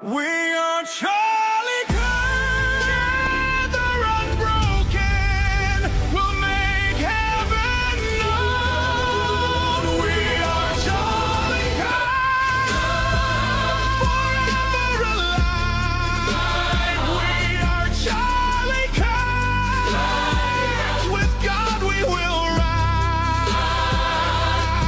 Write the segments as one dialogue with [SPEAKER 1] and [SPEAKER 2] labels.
[SPEAKER 1] We are Charlie Kirk, together unbroken, we'll make heaven known. We are Charlie Kirk, forever alive. We are Charlie Kirk, with God we will rise.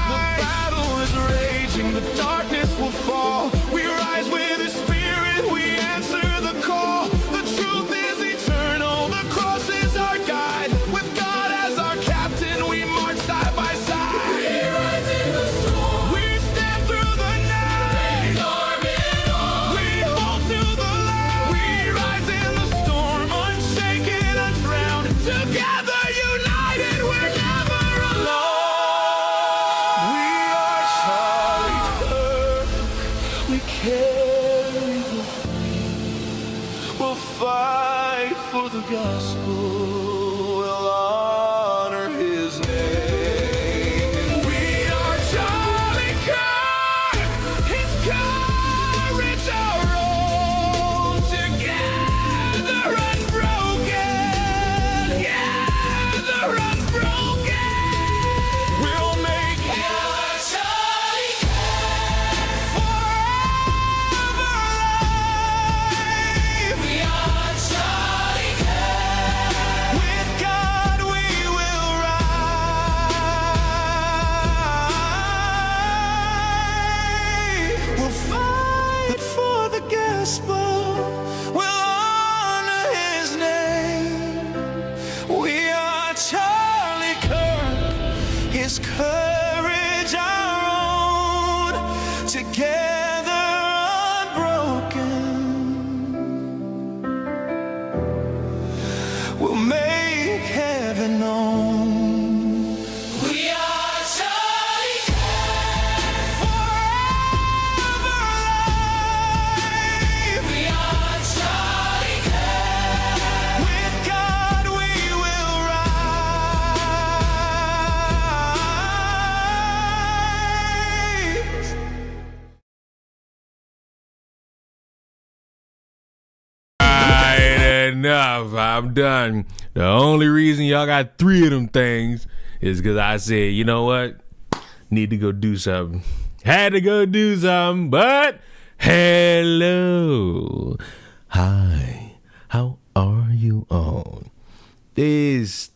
[SPEAKER 1] The battle is raging, the darkness will fall. We rise with His Spirit, we answer the call. The truth is eternal, the cross is our guide. With God as our captain, we march side by side. We rise in the storm, we stand through the night. Storm it on, we hold to the light. We rise in the storm, unshaken, undrowned. Together united, we're never alone. We are Charlie Kirk, we carry the flame. We'll fight for the gospel, we'll honor His name. We are Charlie Kirk, His courage our own. Together unbroken, together unbroken, we'll make heaven Charlie forever alive. We are Charlie Kirk, with God we will rise. We'll fight for the gospel, we'll honor His name. We are Charlie Kirk, His courage our own. Together unbroken, we'll make heaven known. We are Charlie Kirk, forever alive. We are Charlie Kirk, with God we will rise.
[SPEAKER 2] Alright, enough. I'm done. The only reason y'all got 3 of them things is because I said, you know what? Need to go do something. Had to go do something, but hello. Hi. How are you all? Days.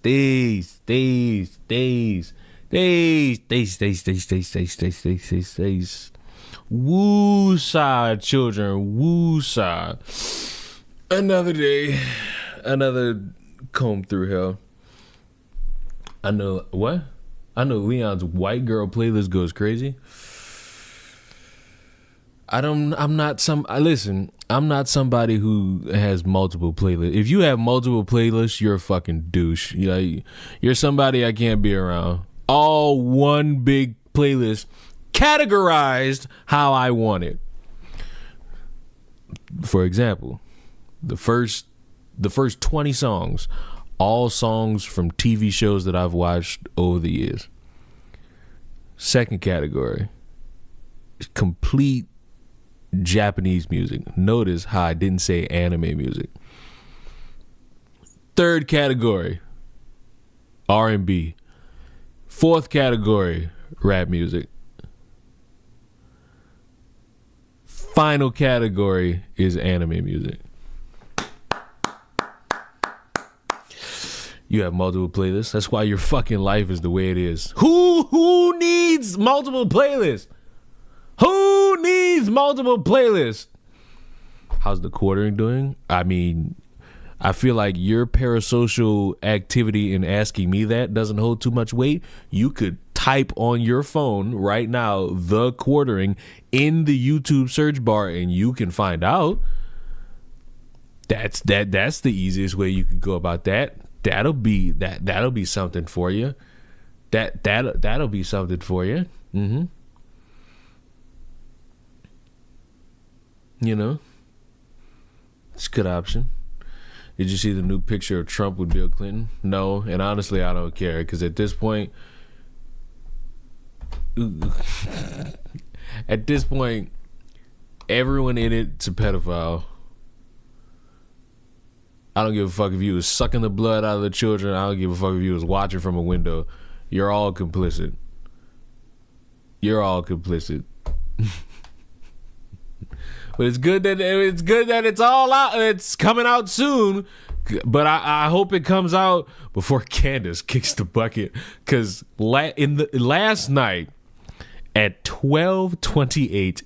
[SPEAKER 2] Woo-side, children. Woo-side. Another day. Another comb through hell. I know Leon's white girl playlist goes crazy. I'm not somebody who has multiple playlists. If you have multiple playlists, you're a fucking douche. You're somebody I can't be around. All one big playlist, categorized how I want it. For example, the first 20 songs, all songs from TV shows that I've watched over the years. Second category, complete Japanese music. Notice how I didn't say anime music. Third category, R&B. Fourth category, rap music. Final category is anime music. You have multiple playlists. That's why your fucking life is the way it is. Who needs multiple playlists? Who needs multiple playlists? How's the quartering doing? I mean, I feel like your parasocial activity in asking me that doesn't hold too much weight. You could type on your phone right now, the quartering, in the YouTube search bar, and you can find out. That's the easiest way you can go about that. That'll be something for you. That'll be something for you. You know, it's a good option. Did you see the new picture of Trump with Bill Clinton? No, and honestly, I don't care, because at this point, everyone in it's a pedophile. I don't give a fuck if you was sucking the blood out of the children. I don't give a fuck if you was watching from a window. You're all complicit. You're all complicit. But it's good that it's all out. It's coming out soon. But I hope it comes out before Candace kicks the bucket. Because last night at 12:28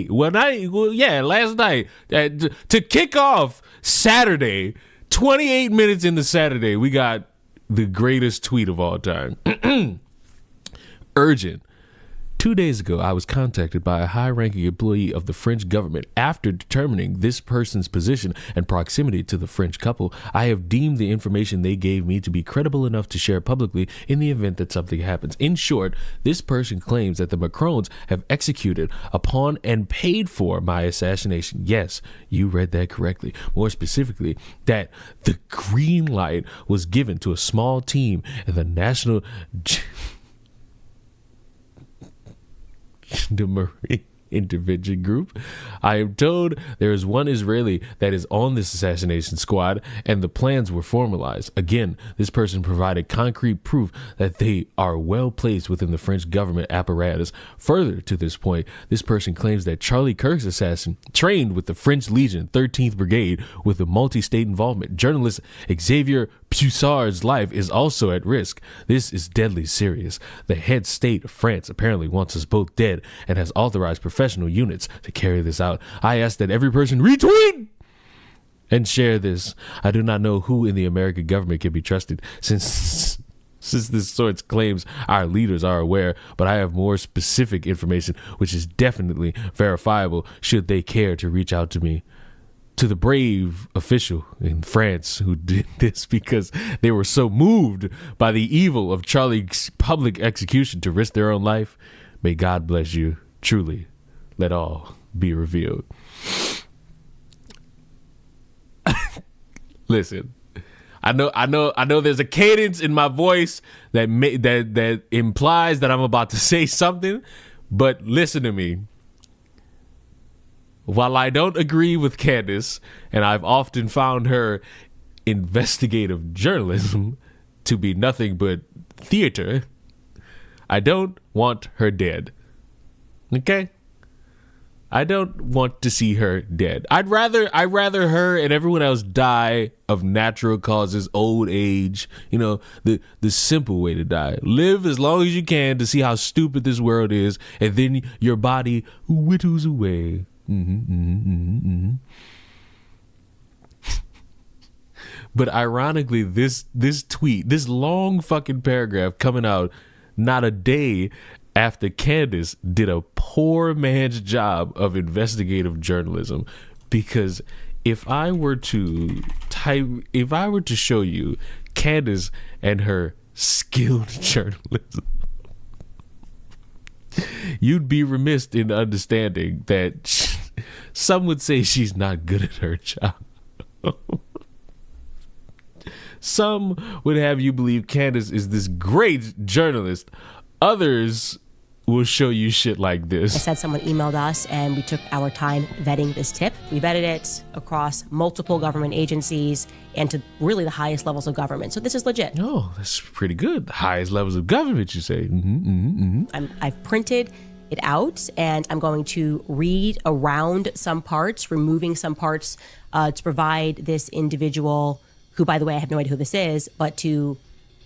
[SPEAKER 2] last night to kick off Saturday, 28 minutes into Saturday, we got the greatest tweet of all time. Urgent. 2 days ago, I was contacted by a high-ranking employee of the French government. After determining this person's position and proximity to the French couple, I have deemed the information they gave me to be credible enough to share publicly in the event that something happens. In short, this person claims that the Macrons have executed upon and paid for my assassination. Yes, you read that correctly. More specifically, that the green light was given to a small team in the National the Marine Intervention Group. I am told there is one Israeli that is on this assassination squad, and the plans were formalized. Again, this person provided concrete proof that they are well placed within the French government apparatus. Further to this point, this person claims that Charlie Kirk's assassin trained with the French Legion 13th Brigade with a multi-state involvement. Journalist Xavier Puissard's life is also at risk. This is deadly serious. The head state of France apparently wants us both dead and has authorized professional units to carry this out. I ask that every person retweet and share this. I do not know who in the American government can be trusted since this sort's claims our leaders are aware, but I have more specific information which is definitely verifiable should they care to reach out to me. To the brave official in France who did this because they were so moved by the evil of Charlie's public execution to risk their own life, may God bless you. Truly, let all be revealed. Listen, I know. There's a cadence in my voice that implies that I'm about to say something, but listen to me. While I don't agree with Candace, and I've often found her investigative journalism to be nothing but theater, I don't want her dead. Okay? I don't want to see her dead. I'd rather her and everyone else die of natural causes, old age, the simple way to die. Live as long as you can to see how stupid this world is, and then your body whittles away. But ironically, this tweet, this long fucking paragraph coming out not a day after Candace did a poor man's job of investigative journalism. Because if I were to show you Candace and her skilled journalism, you'd be remiss in understanding that some would say she's not good at her job. Some would have you believe Candace is this great journalist. Others will show you shit like this.
[SPEAKER 3] I said someone emailed us and we took our time vetting this tip. We vetted it across multiple government agencies and to really the highest levels of government. So this is legit.
[SPEAKER 2] Oh, that's pretty good. The highest levels of government, you say.
[SPEAKER 3] I've printed it out and I'm going to read around some parts, removing some parts to provide this individual, who, by the way, I have no idea who this is, but to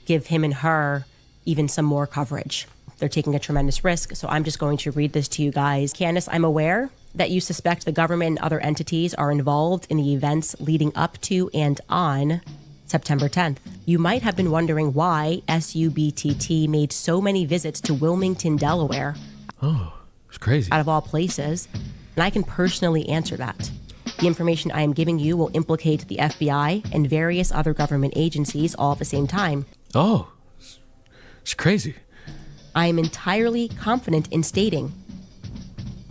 [SPEAKER 3] give him and her even some more coverage. They're taking a tremendous risk, so I'm just going to read this to you guys. Candace, I'm aware that you suspect the government and other entities are involved in the events leading up to and on September 10th. You might have been wondering why SUBTT made so many visits to Wilmington, Delaware.
[SPEAKER 2] Oh, it's crazy.
[SPEAKER 3] Out of all places, and I can personally answer that. The information I am giving you will implicate the FBI and various other government agencies all at the same time.
[SPEAKER 2] Oh, it's crazy.
[SPEAKER 3] I am entirely confident in stating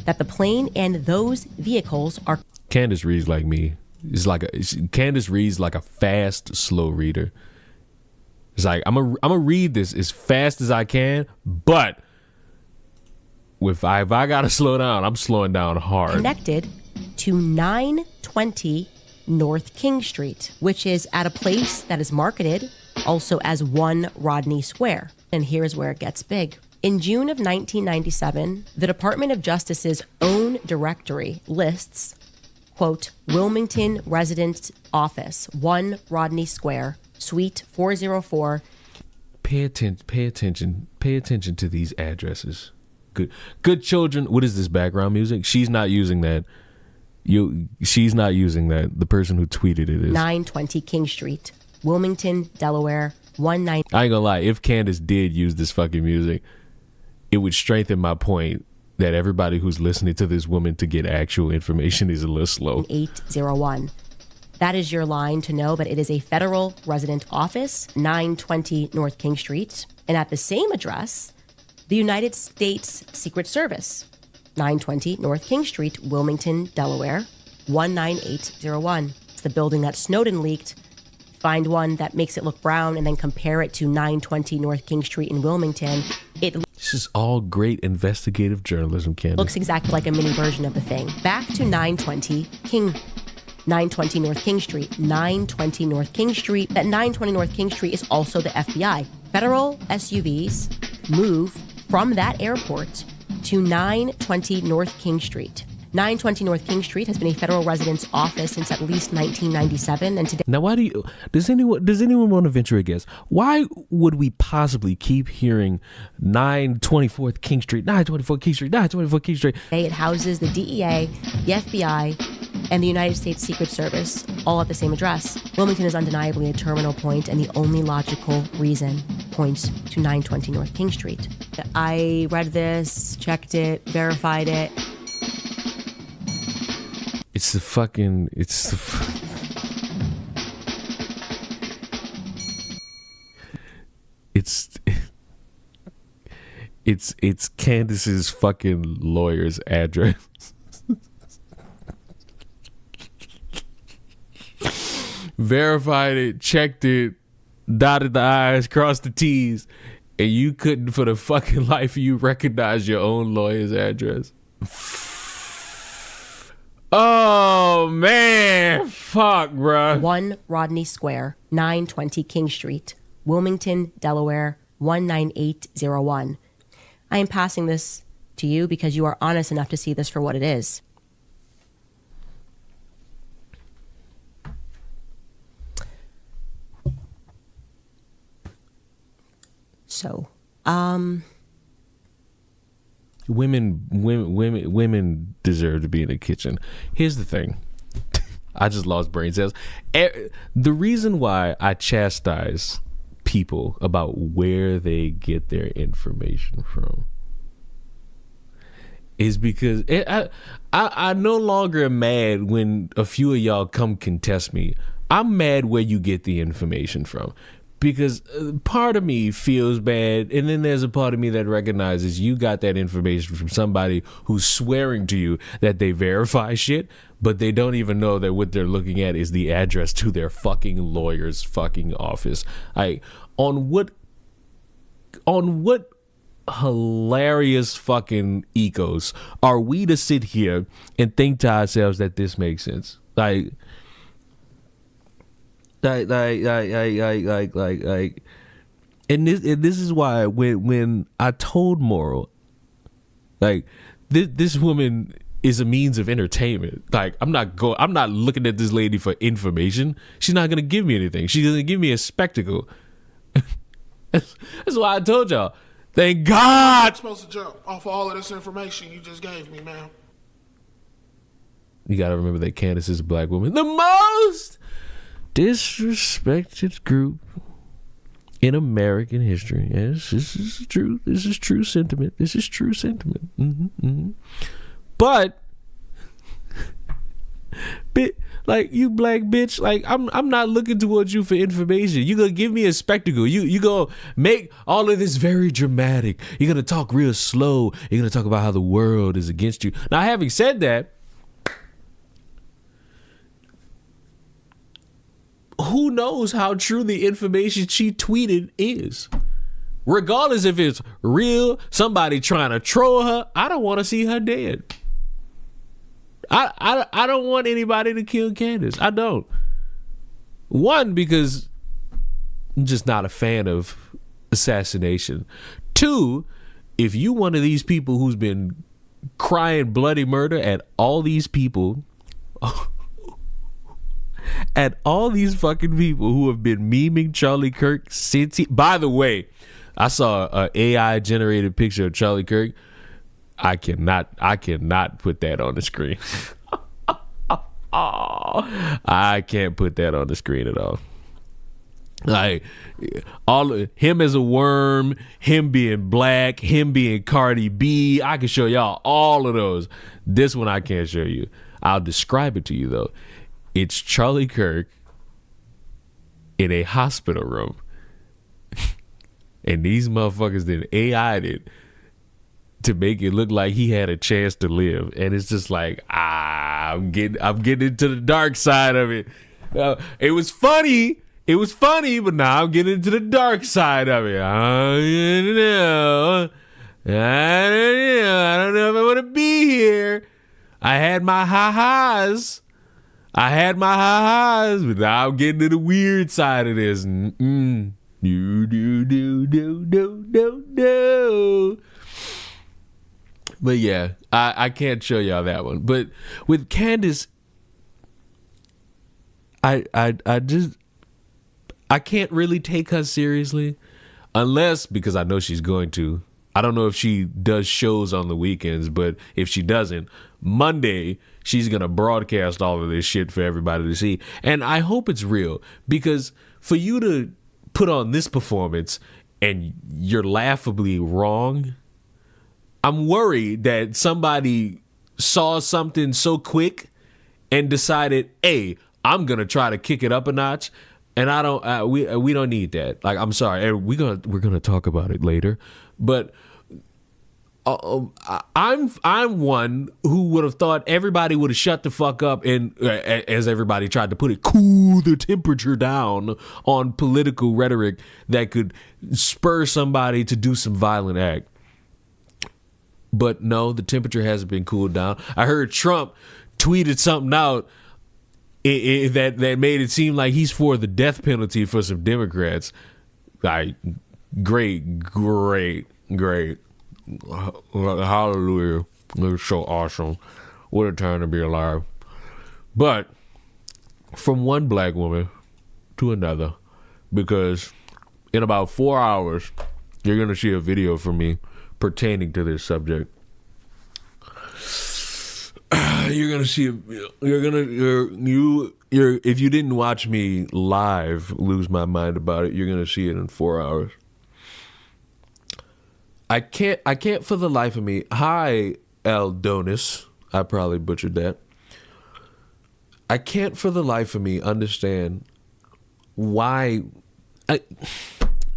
[SPEAKER 3] that the plane and those vehicles are...
[SPEAKER 2] Candace reads like me. Candace reads like a fast, slow reader. It's like, I'm gonna read this as fast as I can, but if I gotta slow down, I'm slowing down hard.
[SPEAKER 3] Connected to 920 North King Street, which is at a place that is marketed also as 1 Rodney Square. And here's where it gets big. In June of 1997, the Department of Justice's own directory lists, quote, Wilmington Resident Office, 1 Rodney Square, Suite 404.
[SPEAKER 2] Pay attention to these addresses. Good children. What is this background music? She's not using that. She's not using that. The person who tweeted it is
[SPEAKER 3] 920 King Street, Wilmington, Delaware, 19.
[SPEAKER 2] I ain't gonna lie. If Candace did use this fucking music, it would strengthen my point that everybody who's listening to this woman to get actual information is a little slow.
[SPEAKER 3] 801. That is your line to know that it is a federal resident office, 920 North King Street. And at the same address, the United States Secret Service, 920 North King Street, Wilmington, Delaware, 19801. It's the building that Snowden leaked. Find one that makes it look brown and then compare it to 920 North King Street in Wilmington. It
[SPEAKER 2] This is all great investigative journalism, Candace.
[SPEAKER 3] looks exactly like a mini version of the thing. Back to 920 North King Street, 920 North King Street. That 920 North King Street is also the FBI. Federal SUVs move from that airport to 920 North King Street. 920 North King Street has been a federal residence office since at least 1997, and today
[SPEAKER 2] Now, why does anyone want to venture a guess? Why would we possibly keep hearing 924th King Street, 924th King Street, 924th King Street?
[SPEAKER 3] it houses the DEA, the FBI, and the United States Secret Service, all at the same address. Wilmington is undeniably a terminal point, and the only logical reason points to 920 North King Street. I read this, checked it, verified it.
[SPEAKER 2] It's Candace's fucking lawyer's address. Verified it, checked it, dotted the I's, crossed the T's, and you couldn't for the fucking life of you recognize your own lawyer's address. Oh man, fuck, bruh.
[SPEAKER 3] 1 Rodney Square, 920 King Street, Wilmington, Delaware, 19801. I am passing this to you because you are honest enough to see this for what it is. So,
[SPEAKER 2] Women deserve to be in the kitchen. Here's the thing. I just lost brain cells. The reason why I chastise people about where they get their information from is because I no longer am mad when a few of y'all come contest me. I'm mad where you get the information from. Because part of me feels bad, and then there's a part of me that recognizes you got that information from somebody who's swearing to you that they verify shit, but they don't even know that what they're looking at is the address to their fucking lawyer's fucking office. On what hilarious fucking ecos are we to sit here and think to ourselves that this makes sense? Like, and this is why when I told Moral, like, this woman is a means of entertainment. Like, I'm not looking at this lady for information. She's not gonna give me anything. She's gonna give me a spectacle. That's why I told y'all. Thank God.
[SPEAKER 4] I'm supposed to jump off of all of this information you just gave me, ma'am.
[SPEAKER 2] You gotta remember that Candace is a black woman. The most disrespected group in American history. Yes, this is true. This is true sentiment. This is true sentiment. But, like, you black bitch, like, I'm not looking towards you for information. You gonna give me a spectacle. You gonna make all of this very dramatic. You're gonna talk real slow. You're gonna talk about how the world is against you. Now, having said that, who knows how true the information she tweeted is? regardless if it's real, somebody trying to troll her, I don't want to see her dead. I don't want anybody to kill Candace. I don't. One, because I'm just not a fan of assassination. Two, if you one of these people who's been crying bloody murder at all these people, at all these fucking people who have been memeing Charlie Kirk since he, by the way, I saw an AI generated picture of Charlie Kirk. I cannot put that on the screen. I can't put that on the screen at all. Like all of him as a worm, him being black, him being Cardi B. I can show y'all all of those. This one I can't show you. I'll describe it to you though. It's Charlie Kirk in a hospital room. And these motherfuckers did AI'd it to make it look like he had a chance to live. And it's just like, I'm getting into the dark side of it. It was funny, but now I'm getting into the dark side of it. I don't know if I want to be here. I had my ha-has, but now I'm getting to the weird side of this. No. But yeah, I can't show y'all that one. But with Candace, I can't really take her seriously unless, because I know she's going to. I don't know if she does shows on the weekends, but if she doesn't, Monday she's going to broadcast all of this shit for everybody to see. And I hope it's real, because for you to put on this performance and you're laughably wrong, I'm worried that somebody saw something so quick and decided, hey, I'm going to try to kick it up a notch. And I don't, we don't need that. Like, I'm sorry. And we're going to talk about it later. But I'm one who would have thought everybody would have shut the fuck up and, as everybody tried to put it, cool the temperature down on political rhetoric that could spur somebody to do some violent act. But no, the temperature hasn't been cooled down. I heard Trump tweeted something out that made it seem like he's for the death penalty for some Democrats. Like, great. Hallelujah. It was so awesome. What a time to be alive. But from one black woman to another, because in about 4 hours, you're going to see a video from me pertaining to this subject. You're gonna see. If you didn't watch me live, lose my mind about it. You're gonna see it in 4 hours. I can't for the life of me. Hi, Aldonis. I probably butchered that. I can't for the life of me understand why.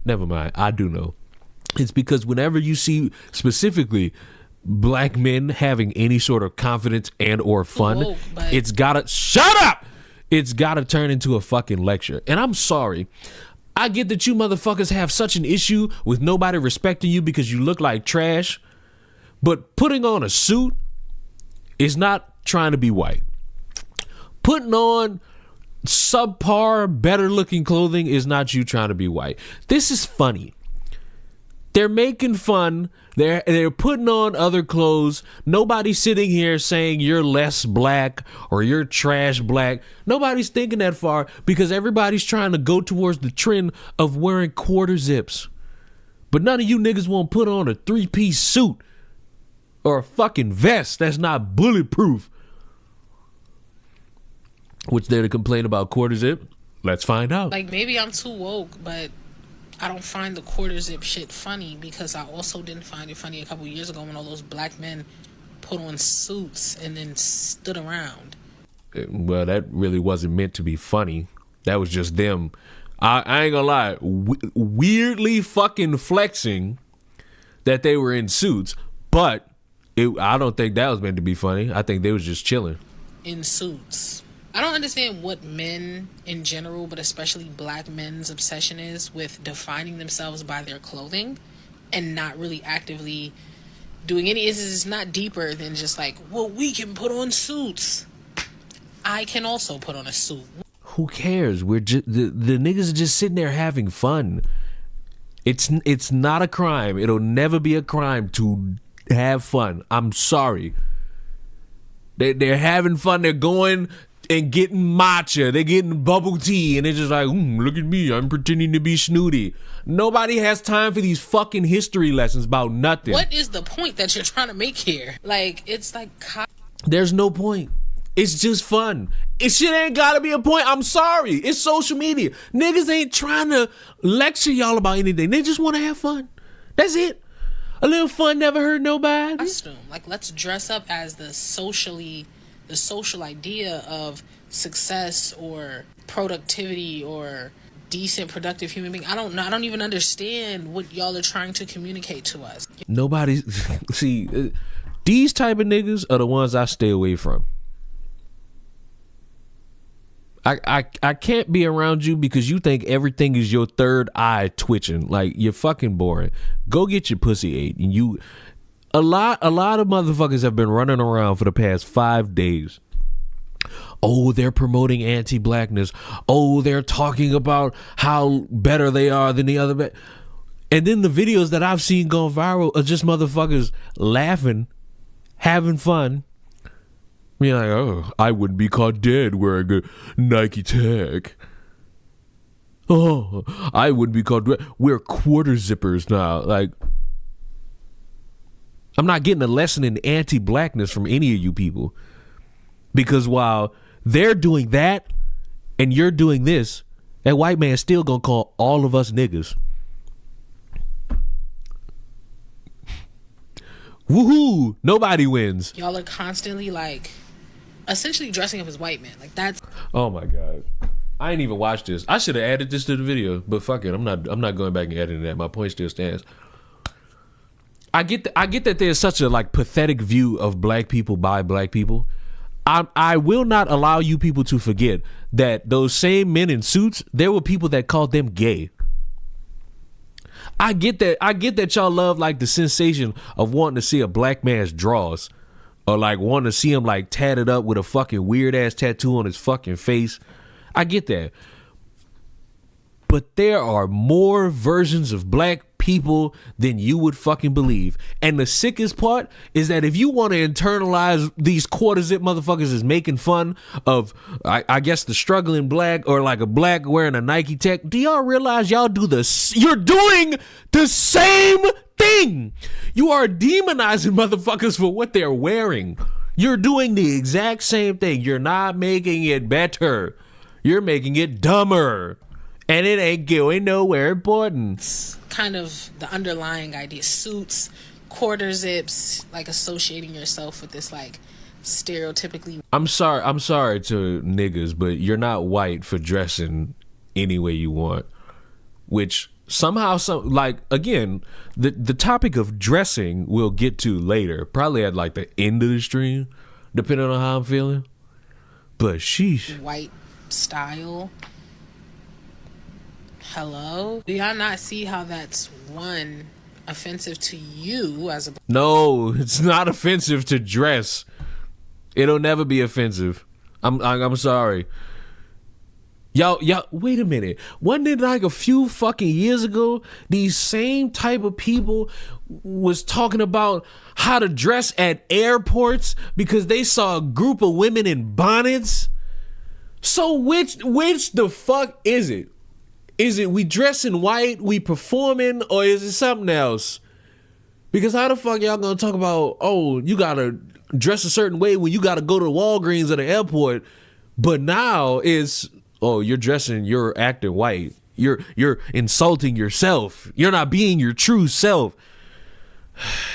[SPEAKER 2] Never mind. I do know. It's because whenever you see specifically black men having any sort of confidence and or fun, it's gotta shut up. It's gotta turn into a fucking lecture. And I'm sorry. I get that you motherfuckers have such an issue with nobody respecting you because you look like trash. But putting on a suit is not trying to be white. Putting on subpar, better looking clothing is not you trying to be white. This is funny. They're making fun. They're putting on other clothes. Nobody's sitting here saying you're less black or you're trash black. Nobody's thinking that far because everybody's trying to go towards the trend of wearing quarter zips. But none of you niggas won't put on a 3-piece suit or a fucking vest that's not bulletproof. What's there to complain about quarter zip? Let's find out.
[SPEAKER 5] Like, maybe I'm too woke, but I don't find the quarter zip shit funny because I also didn't find it funny a couple years ago when all those black men put on suits and then stood around.
[SPEAKER 2] Well, that really wasn't meant to be funny. That was just them. I ain't gonna lie. Weirdly fucking flexing that they were in suits. But I don't think that was meant to be funny. I think they was just chilling.
[SPEAKER 5] In suits. I don't understand what men in general, but especially black men's obsession is with defining themselves by their clothing and not really actively doing any. It's not deeper than just like, well, we can put on suits. I can also put on a suit.
[SPEAKER 2] Who cares? We're just the niggas are just sitting there having fun. It's not a crime. It'll never be a crime to have fun. I'm sorry. They're having fun. They're going and getting matcha. They're getting bubble tea, and they're just like, look at me. I'm pretending to be snooty. Nobody has time for these fucking history lessons about nothing.
[SPEAKER 5] What is the point that you're trying to make here? Like, it's like...
[SPEAKER 2] There's no point. It's just fun. It shit ain't gotta be a point. I'm sorry. It's social media. Niggas ain't trying to lecture y'all about anything. They just want to have fun. That's it. A little fun never hurt nobody.
[SPEAKER 5] Costume. Like, let's dress up as the social idea of success or productivity or decent, productive human being. I don't know. I don't even understand what y'all are trying to communicate to us.
[SPEAKER 2] Nobody's... See, these type of niggas are the ones I stay away from. I can't be around you because you think everything is your third eye twitching. Like, you're fucking boring. Go get your pussy ate. And a lot of motherfuckers have been running around for the past 5 days. Oh, they're promoting anti-blackness. Oh, they're talking about how better they are than the other. And then the videos that I've seen go viral are just motherfuckers laughing, having fun. Be like, oh, I wouldn't be caught dead wearing a Nike tag. Oh, I wouldn't be caught dead. Wear quarter zippers now. Like, I'm not getting a lesson in anti-blackness from any of you people. Because while they're doing that and you're doing this, that white man's still gonna call all of us niggas. Woohoo! Nobody wins.
[SPEAKER 5] Y'all are constantly like essentially dressing up as white men. Like, that's...
[SPEAKER 2] Oh my god. I ain't even watched this. I should have added this to the video, but fuck it. I'm not going back and editing that. My point still stands. I get that there's such a like pathetic view of black people by black people. I will not allow you people to forget that those same men in suits, there were people that called them gay. I get that y'all love like the sensation of wanting to see a black man's drawers, or like wanting to see him like tatted up with a fucking weird ass tattoo on his fucking face. I get that. But there are more versions of black people than you would fucking believe. And the sickest part is that if you want to internalize these quarter zip motherfuckers as making fun of, I guess, the struggling black, or like a black wearing a Nike tech, do y'all realize you're doing the same thing? You are demonizing motherfuckers for what they're wearing. You're doing the exact same thing. You're not making it better. You're making it dumber. And it ain't going nowhere important.
[SPEAKER 5] Kind of the underlying idea. Suits, quarter zips, like associating yourself with this like stereotypically...
[SPEAKER 2] I'm sorry to niggas, but you're not white for dressing any way you want. Which somehow, again, the topic of dressing we'll get to later. Probably at like the end of the stream, depending on how I'm feeling. But sheesh.
[SPEAKER 5] White style. Hello? Do y'all not see how that's, one, offensive to you as a...
[SPEAKER 2] No, it's not offensive to dress. It'll never be offensive. I'm sorry. Y'all, wait a minute. Wasn't it like a few fucking years ago, these same type of people was talking about how to dress at airports because they saw a group of women in bonnets? So which the fuck is it? Is it we dressing white, we performing, or is it something else? Because how the fuck y'all gonna talk about, oh, you gotta dress a certain way when you gotta go to Walgreens at the airport, but now it's, oh, you're acting white. You're insulting yourself. You're not being your true self.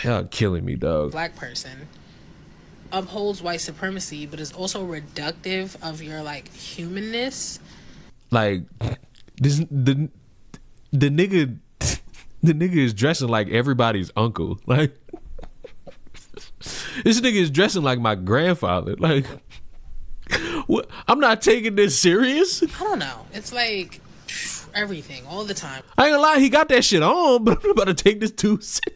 [SPEAKER 2] Y'all killing me, dog.
[SPEAKER 5] Black person upholds white supremacy, but is also reductive of your like humanness.
[SPEAKER 2] Like this, the nigga is dressing like everybody's uncle. Like this nigga is dressing like my grandfather. Like what? I'm not taking this serious.
[SPEAKER 5] I don't know. It's like everything all the time.
[SPEAKER 2] I ain't gonna lie, he got that shit on, but I'm about to take this too serious.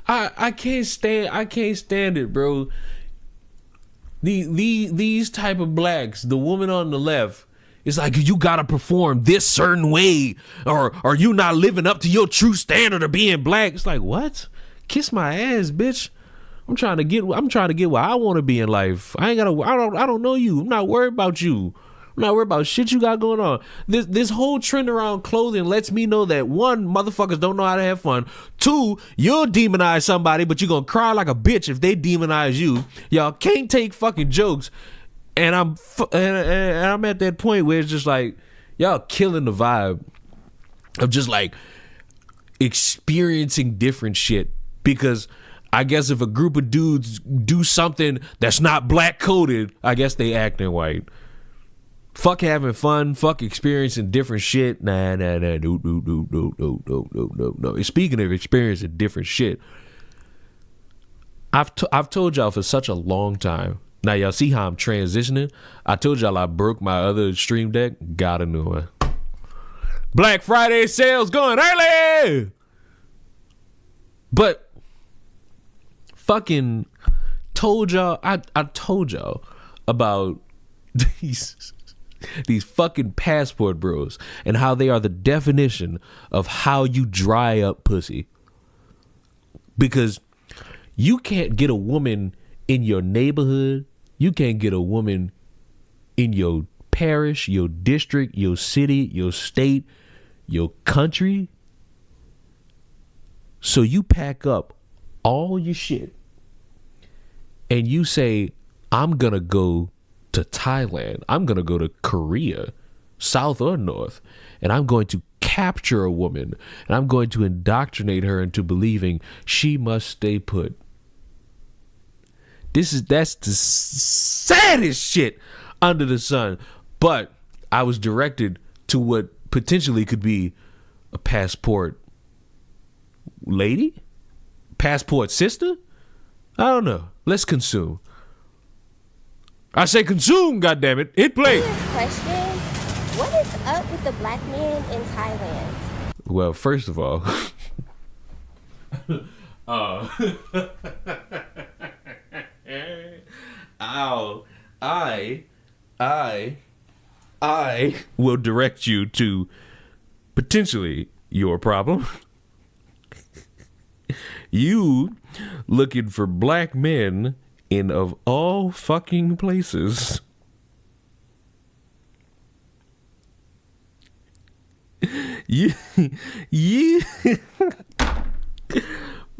[SPEAKER 2] I can't stand it, bro. These type of blacks, the woman on the left, it's like you gotta perform this certain way, or you not living up to your true standard of being black. It's like, what? Kiss my ass, bitch. I'm trying to get where I want to be in life. I don't know you. I'm not worried about you. I'm not worried about shit you got going on. This whole trend around clothing lets me know that, one, motherfuckers don't know how to have fun. Two, you'll demonize somebody, but you're gonna cry like a bitch if they demonize you. Y'all can't take fucking jokes. And I'm at that point where it's just like, y'all killing the vibe of just like experiencing different shit. Because I guess if a group of dudes do something that's not black coded, I guess they acting white. Fuck having fun. Fuck experiencing different shit. Nah. No. Speaking of experiencing different shit, I've told y'all for such a long time. Now y'all see how I'm transitioning. I told y'all I broke my other Stream Deck. Got a new one. Black Friday sales going early. But fucking told y'all. I told y'all about these fucking passport bros and how they are the definition of how you dry up pussy. Because you can't get a woman in your neighborhood, you can't get a woman in your parish, your district, your city, your state, your country. So you pack up all your shit and you say, I'm gonna go to Thailand, I'm gonna go to Korea, South or North, and I'm going to capture a woman and I'm going to indoctrinate her into believing she must stay put. That's the saddest shit under the sun. But I was directed to what potentially could be a passport lady? Passport sister? I don't know. Let's consume. I say consume, goddammit. Hit play.
[SPEAKER 6] Question: what is up with the black men in Thailand?
[SPEAKER 2] Well, first of all, I will direct you to potentially your problem. You looking for black men in, of all fucking places, you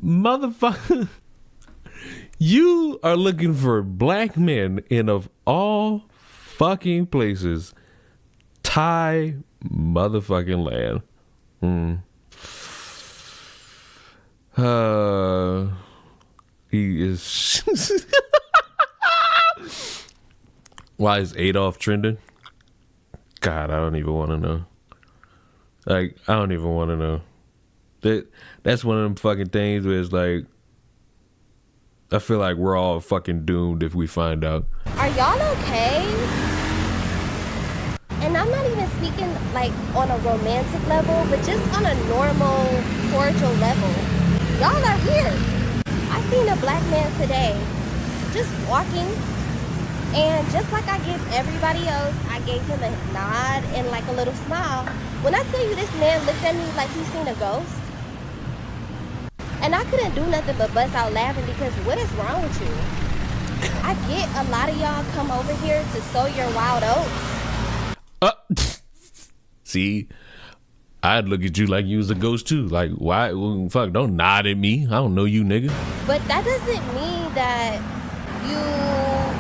[SPEAKER 2] motherfucker, you are looking for black men in, of all fucking places, Thai motherfucking land. He is. Why is Adolf trending? God, I don't even want to know. Like, I don't even want to know. That's one of them fucking things where it's like, I feel like we're all fucking doomed if we find out.
[SPEAKER 6] Are y'all okay? And I'm not even speaking like on a romantic level, but just on a normal, cordial level. Y'all are here. I seen a black man today just walking, and just like I give everybody else, I gave him a nod and like a little smile. When I tell you this man looked at me like he seen a ghost, and I couldn't do nothing but bust out laughing because what is wrong with you? I get a lot of y'all come over here to sow your wild oats.
[SPEAKER 2] See, I'd look at you like you was a ghost too. Like, why? Well, fuck, don't nod at me. I don't know you, nigga.
[SPEAKER 6] But that doesn't mean that you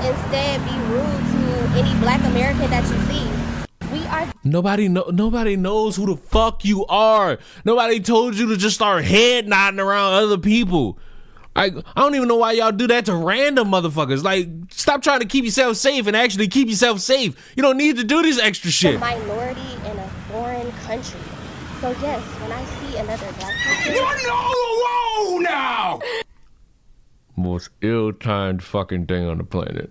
[SPEAKER 6] instead be rude to any black American that you see. We are.
[SPEAKER 2] Nobody knows who the fuck you are. Nobody told you to just start head nodding around other people. I don't even know why y'all do that to random motherfuckers. Like, stop trying to keep yourself safe and actually keep yourself safe. You don't need to do this extra shit.
[SPEAKER 6] A minority in a foreign country. So yes, when I see another black person,
[SPEAKER 1] Whoa now!
[SPEAKER 2] Most ill-timed fucking thing on the planet.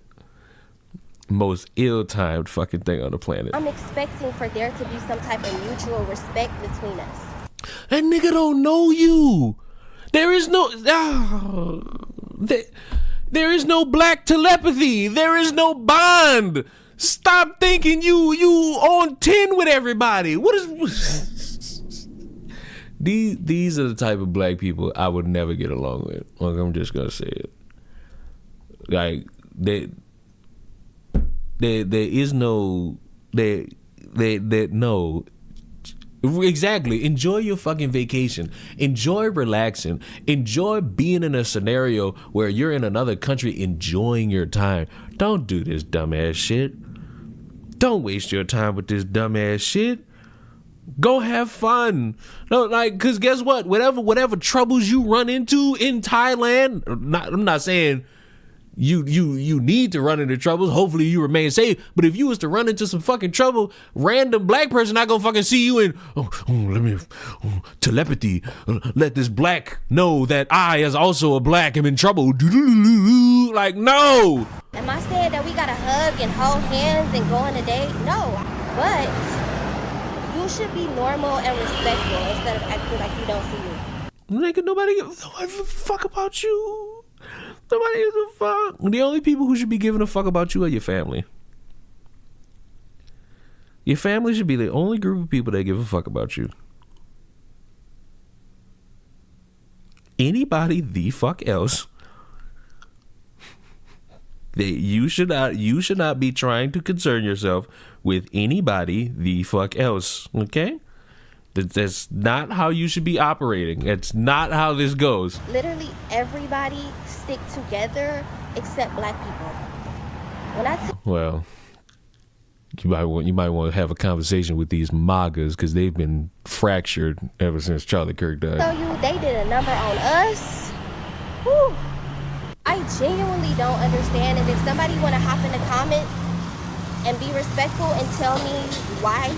[SPEAKER 2] Most ill-timed fucking thing on the planet.
[SPEAKER 6] I'm expecting for there to be some type of mutual respect between us.
[SPEAKER 2] That nigga don't know you. There is no there is no black telepathy. There is no bond. Stop thinking you on 10 with everybody. What is these are the type of black people I would never get along with. Like, I'm just gonna say it. Like there is no no. Exactly. Enjoy your fucking vacation. Enjoy relaxing. Enjoy being in a scenario where you're in another country enjoying your time. Don't do this dumbass shit. Don't waste your time with this dumbass shit. Go have fun. No, like, cause guess what? Whatever troubles you run into in Thailand, I'm not saying you need to run into troubles. Hopefully you remain safe. But if you was to run into some fucking trouble, random black person not gonna fucking see you and let me telepathy. Let this black know that I, as also a black, am in trouble. Like, no.
[SPEAKER 6] Am I saying that we gotta hug and hold hands and go on a date? No, but you should be normal and respectful instead of acting like you don't see you.
[SPEAKER 2] Nigga, nobody gives a fuck about you. Nobody gives a fuck. The only people who should be giving a fuck about you are your family. Your family should be the only group of people that give a fuck about you. Anybody the fuck else, you should not be trying to concern yourself with anybody the fuck else. Okay? That's not how you should be operating. That's not how this goes.
[SPEAKER 6] Literally everybody stick together except black people.
[SPEAKER 2] Well, you might want to have a conversation with these MAGAs because they've been fractured ever since Charlie Kirk died.
[SPEAKER 6] Tell you they did a number on us. Whew. I genuinely don't understand, and if somebody want to hop in the comments and be respectful and tell me why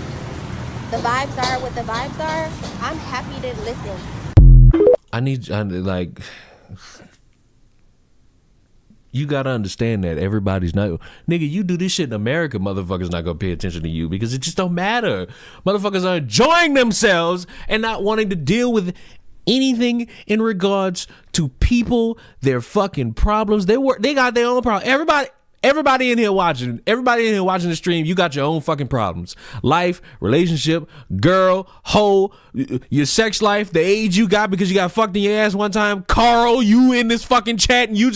[SPEAKER 6] the vibes are what the vibes are, I'm happy to listen.
[SPEAKER 2] You gotta understand that everybody's not, nigga, you do this shit in America, motherfuckers not gonna pay attention to you because it just don't matter. Motherfuckers are enjoying themselves and not wanting to deal with anything in regards to people, their fucking problems. They got their own problem. Everybody in here watching the stream, you got your own fucking problems. Life, relationship, girl, hoe, your sex life, the age you got because you got fucked in your ass one time. Carl, you in this fucking chat and your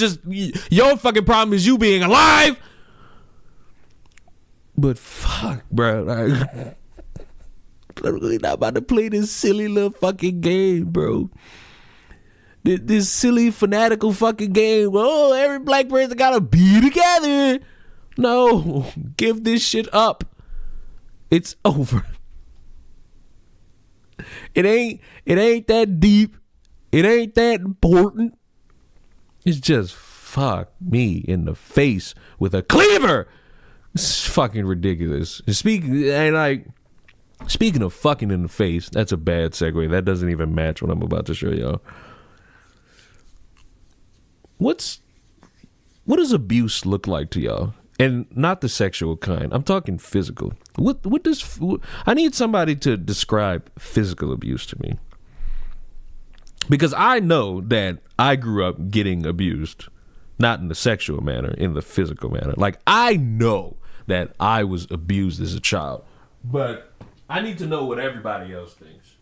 [SPEAKER 2] fucking problem is you being alive. But fuck, bro. Like, I'm really not about to play this silly little fucking game, bro. This silly fanatical fucking game. Oh, every black person gotta be together. No, give this shit up. It's over. It ain't that deep. It ain't that important. It's just fuck me in the face with a cleaver. It's fucking ridiculous. Speaking of fucking in the face, that's a bad segue. That doesn't even match what I'm about to show y'all. What does abuse look like to y'all? And not the sexual kind. I'm talking physical. I need somebody to describe physical abuse to me. Because I know that I grew up getting abused, not in the sexual manner, in the physical manner. Like, I know that I was abused as a child, but I need to know what everybody else thinks.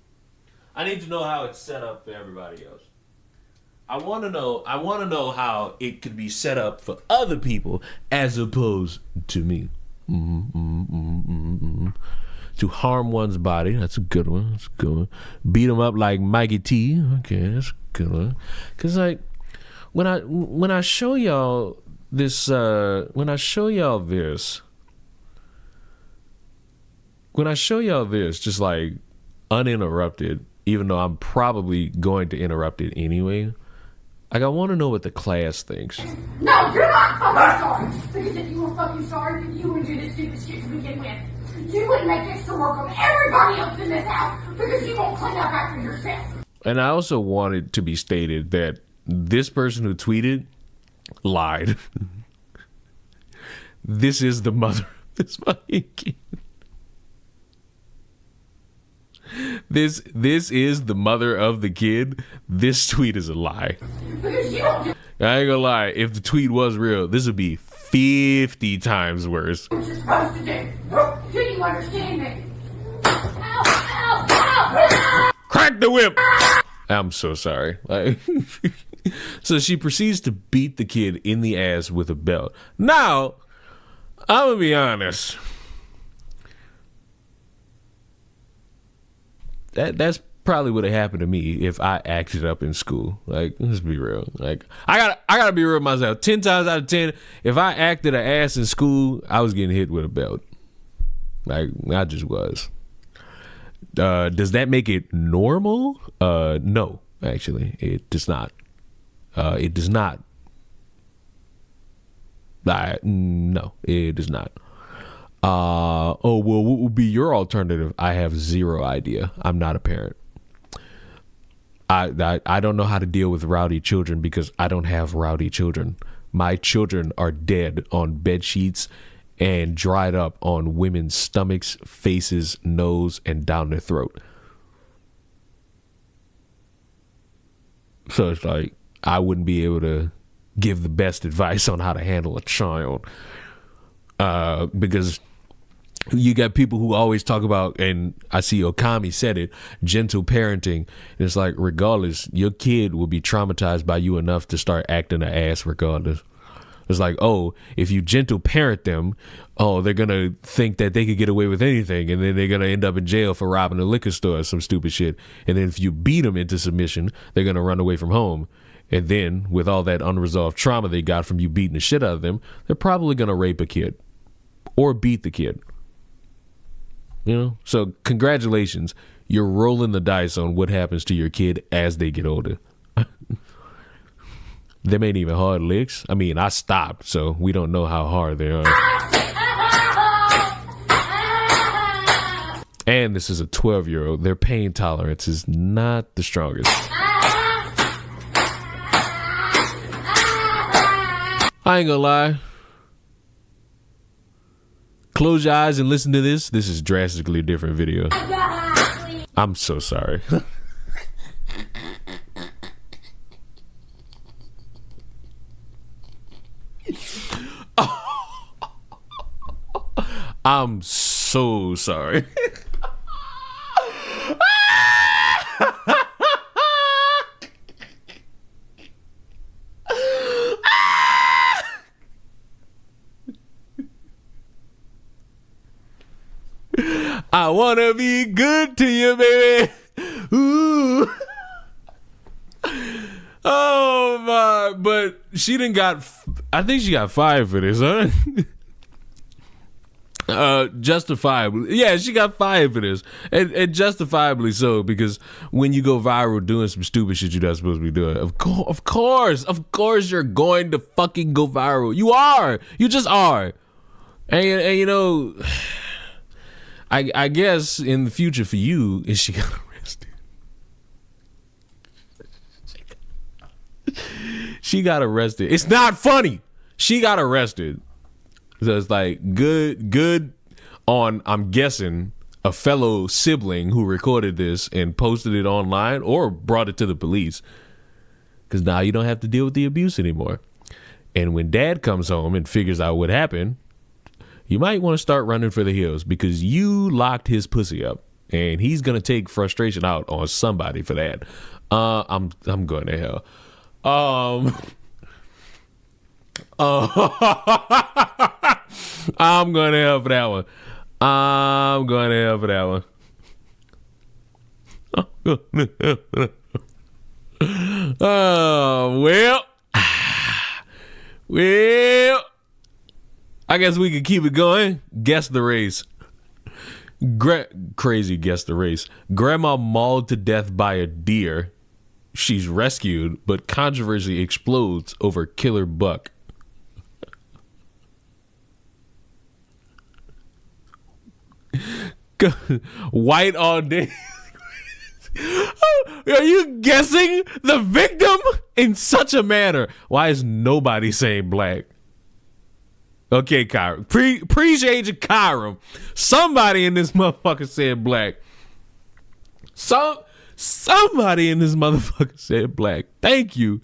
[SPEAKER 2] I need to know how it's set up for everybody else. I want to know how it could be set up for other people as opposed to me. To harm one's body, that's a good one. That's a good one. Beat them up like Mikey T. Okay, that's a good one. Cause like when I show y'all this, just like uninterrupted, even though I'm probably going to interrupt it anyway. Like, I want to know what the class thinks.
[SPEAKER 7] No, you're not fucking sorry. Because if you were fucking sorry, you would do this stupid shit to begin with. You would make extra work on everybody else in this house because you won't clean up after yourself.
[SPEAKER 2] And I also wanted to be stated that this person who tweeted lied. This is the mother of this fucking kid. This is the mother of the kid. This tweet is a lie.
[SPEAKER 7] Because you don't do
[SPEAKER 2] I ain't gonna lie. If the tweet was real, this would be 50 times worse.
[SPEAKER 7] what you're supposed to do. Do you understand me? Ow, ow, ow, ow.
[SPEAKER 2] Crack the whip. I'm so sorry. Like, so she proceeds to beat the kid in the ass with a belt. Now, I'm gonna be honest. That's probably would have happened to me if I acted up in school. Like, let's be real. Like, I gotta be real with myself. 10 times out of 10, if I acted an ass in school, I was getting hit with a belt. Like, I just was. Does that make it normal? No, actually, it does not. It does not. No, it does not. Oh, well, what would be your alternative? I have zero idea. I'm not a parent. I don't know how to deal with rowdy children because I don't have rowdy children. My children are dead on bed sheets and dried up on women's stomachs, faces, nose, and down their throat. So it's like I wouldn't be able to give the best advice on how to handle a child. Because you got people who always talk about, and I see Okami said it, gentle parenting. And it's like, regardless, your kid will be traumatized by you enough to start acting an ass regardless. It's like, oh, if you gentle parent them, oh, they're going to think that they could get away with anything. And then they're going to end up in jail for robbing a liquor store or some stupid shit. And then if you beat them into submission, they're going to run away from home. And then with all that unresolved trauma they got from you beating the shit out of them, they're probably going to rape a kid or beat the kid. You know? So congratulations. You're rolling the dice on what happens to your kid as they get older. Them ain't even hard licks. I mean, I stopped, so we don't know how hard they are. And this is a 12-year-old. Their pain tolerance is not the strongest. I ain't gonna lie. Close your eyes and listen to this. This is drastically different video. I'm so sorry. I'm so sorry. I wanna be good to you, baby. Ooh. Oh my! But she didn't got. I think she got fired for this, huh? Justifiably. Yeah, she got fired for this. And justifiably so, because when you go viral doing some stupid shit you're not supposed to be doing, of course you're going to fucking go viral. You are. You just are. And you know, I guess in the future for you is she got arrested. She got arrested. It's not funny. She got arrested. So it's like good on, I'm guessing, a fellow sibling who recorded this and posted it online or brought it to the police. Because now you don't have to deal with the abuse anymore. And when dad comes home and figures out what happened, you might want to start running for the hills because you locked his pussy up. And he's going to take frustration out on somebody for that. I'm going to hell. I'm going to hell for that one. I'm going to hell for that one. Oh, well, I guess we could keep it going. Guess the race. Crazy guess the race. Grandma mauled to death by a deer. She's rescued, but controversy explodes over killer buck. White all day. Are you guessing the victim in such a manner? Why is nobody saying black? Okay, Kyram. Appreciate you, Kyram. Somebody in this motherfucker said black. Somebody in this motherfucker said black. Thank you.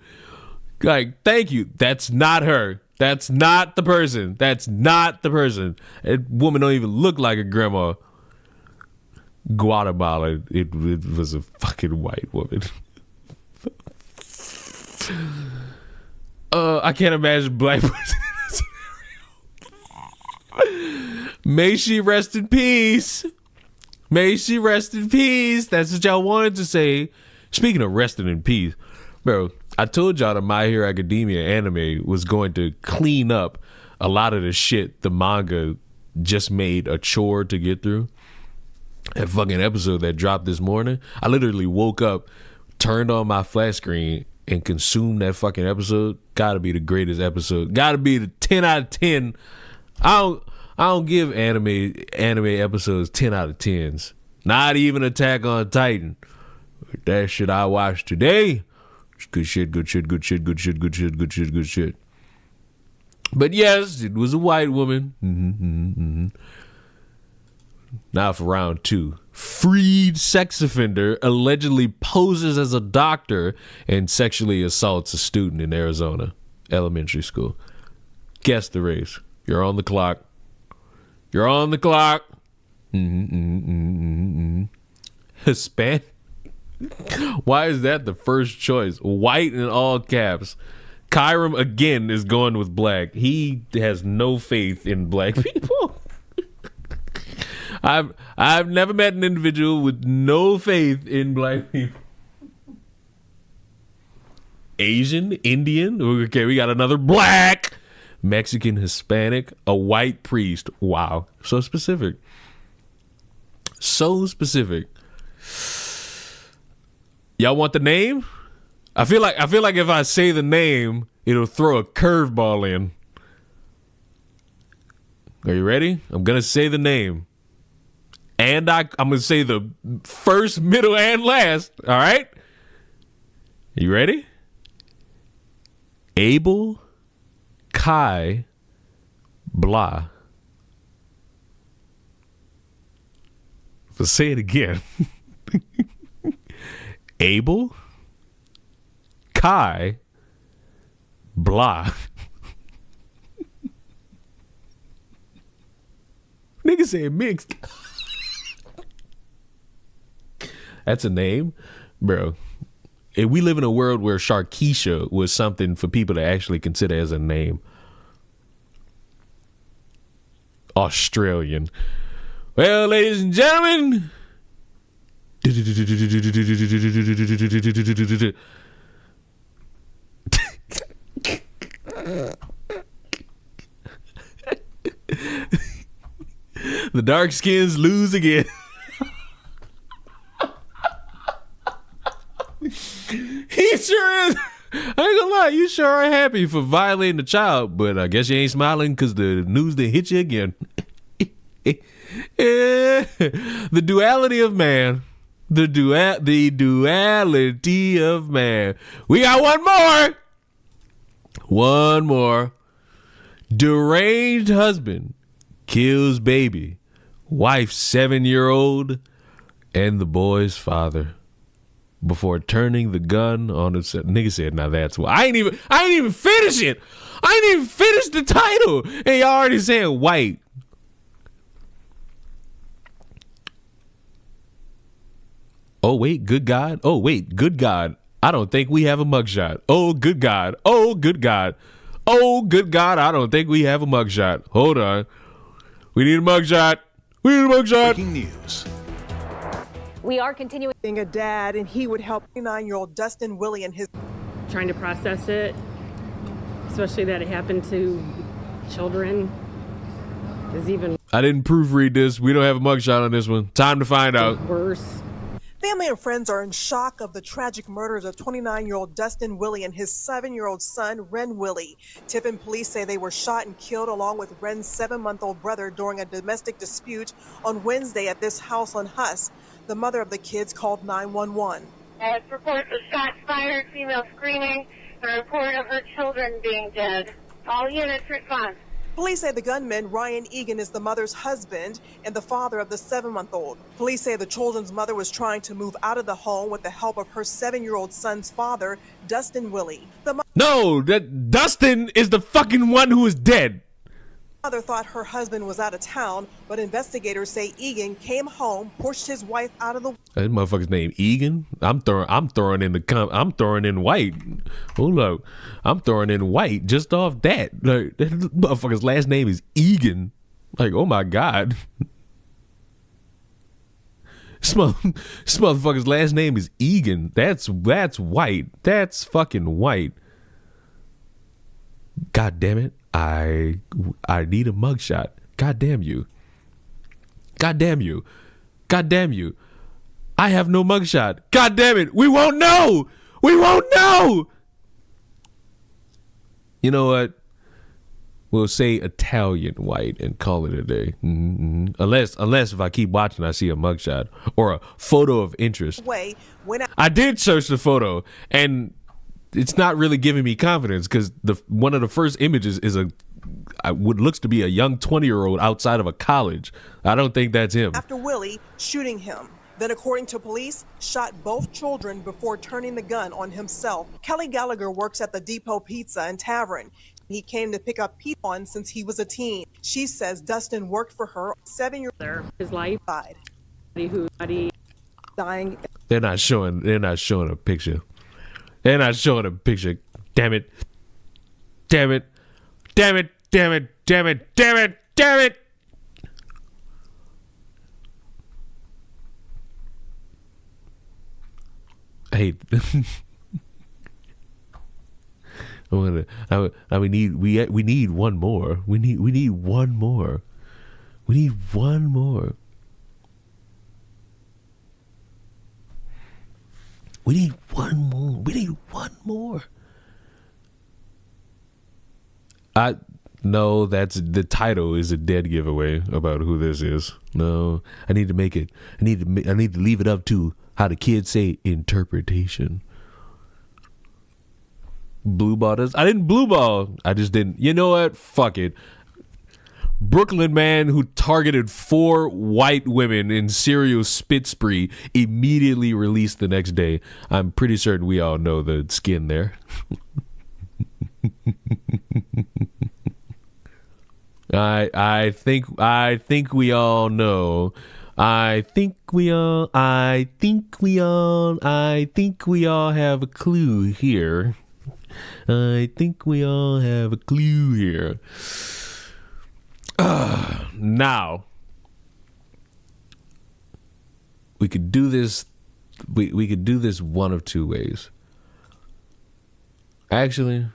[SPEAKER 2] Like, thank you. That's not her. That's not the person. That's not the person. That woman don't even look like a grandma. Guatemala, it was a fucking white woman. I can't imagine black person in this scenario. May she rest in peace. May she rest in peace. That's what y'all wanted to say. Speaking of resting in peace, bro, I told y'all the My Hero Academia anime was going to clean up a lot of the shit the manga just made a chore to get through. That fucking episode that dropped this morning, I literally woke up, turned on my flat screen, and consumed that fucking episode. Gotta be the greatest episode. Gotta be the 10 out of 10. I don't give anime episodes 10 out of 10s. Not even Attack on Titan. That shit I watched today. Good shit, good shit, good shit, good shit, good shit, good shit, good shit. But yes, it was a white woman. Now for round 2. Freed sex offender allegedly poses as a doctor and sexually assaults a student in Arizona elementary school. Guess the race. You're on the clock. You're on the clock. Hispanic. Why is that the first choice? White in all caps. Kyram again is going with black. He has no faith in black people. I've never met an individual with no faith in black people. Asian, Indian. Okay, we got another black, Mexican, Hispanic, a white priest. Wow, so specific. So specific. Y'all want the name? I feel like if I say the name, it'll throw a curveball in. Are you ready? I'm gonna say the name. And I'm going to say the first, middle, and last. All right? You ready? Abel Kai Blah. Let's say it again. Abel Kai Blah. Nigga said mixed. That's a name, bro. If we live in a world where Sharkeisha was something for people to actually consider as a name. Australian. Well, ladies and gentlemen. The dark skins lose again. He sure is. I ain't gonna lie, you sure are happy for violating the child, but I guess you ain't smiling because the news didn't hit you again. The duality of man. The duality of man. We got one more. One more. Deranged husband kills baby, wife 7-year-old, and the boy's father before turning the gun on his nigga said, now that's why. I ain't even finish it. I ain't even finish the title. And y'all already saying white. Oh wait, good God. Oh wait, good God. I don't think we have a mugshot. Oh good God. Oh good God. Oh good God. I don't think we have a mugshot. Hold on. We need a mugshot. We need a mugshot.
[SPEAKER 8] Breaking news.
[SPEAKER 9] We are continuing
[SPEAKER 10] being a dad, and he would help 9-year-old Dustin Willie and his
[SPEAKER 11] trying to process it, especially that it happened to children, is even
[SPEAKER 2] I didn't proofread this. We don't have a mugshot on this one. Time to find out.
[SPEAKER 11] Worse.
[SPEAKER 10] family and friends are in shock of the tragic murders of 29-year-old Dustin Willie and his 7-year-old son, Ren Willie. Tiffin police say they were shot and killed along with Ren's 7-month-old brother during a domestic dispute on Wednesday at this house on Huss. The mother of the kids called 911.
[SPEAKER 7] As reports of shots fired, female screaming, a report of her children being dead. All units respond.
[SPEAKER 10] Police say the gunman, Ryan Egan, is the mother's husband and the father of the 7-month-old. Police say the children's mother was trying to move out of the home with the help of her 7-year-old son's father, Dustin Willie.
[SPEAKER 2] No, that Dustin is the fucking one who is dead.
[SPEAKER 10] Mother thought her husband was out of town, but investigators say Egan came home, pushed his wife out of the.
[SPEAKER 2] That motherfucker's name Egan. I'm throwing in white. Hold up, I'm throwing in white just off that. Like, that motherfucker's last name is Egan. Like, oh my god. This motherfucker's last name is Egan. That's white. That's fucking white. God damn it. I need a mugshot. God damn you. God damn you. God damn you. I have no mugshot. God damn it. We won't know. We won't know. You know what? We'll say Italian white and call it a day. Unless if I keep watching, I see a mugshot or a photo of interest. I did search the photo, and it's not really giving me confidence because one of the first images is what looks to be a young 20-year-old outside of a college. I don't think that's him.
[SPEAKER 10] After Willie shooting him, then according to police, shot both children before turning the gun on himself. Kelly Gallagher works at the Depot Pizza and Tavern. He came to pick up pizza on since he was a teen. She says Dustin worked for her. 7-year-old
[SPEAKER 11] his life
[SPEAKER 10] died.
[SPEAKER 11] Dying.
[SPEAKER 2] They're not showing a picture. They're not showing a picture. Damn it. Damn it. Damn it. Damn it. Damn it. Damn it. Damn it. I hate. we need one more. We need one more. We need one more. We need one more. We need one more. No, that's the title is a dead giveaway about who this is. No, I need to make it. I need to leave it up to how the kids say interpretation. Blue ball does. I didn't blue ball. I just didn't. You know what? Fuck it. Brooklyn man who targeted 4 white women in serial spit spree immediately released the next day. I'm pretty certain we all know the skin there. I think we all know. I think we all have a clue here. I think we all have a clue here. Now we could do this. We could do this one of two ways. Actually,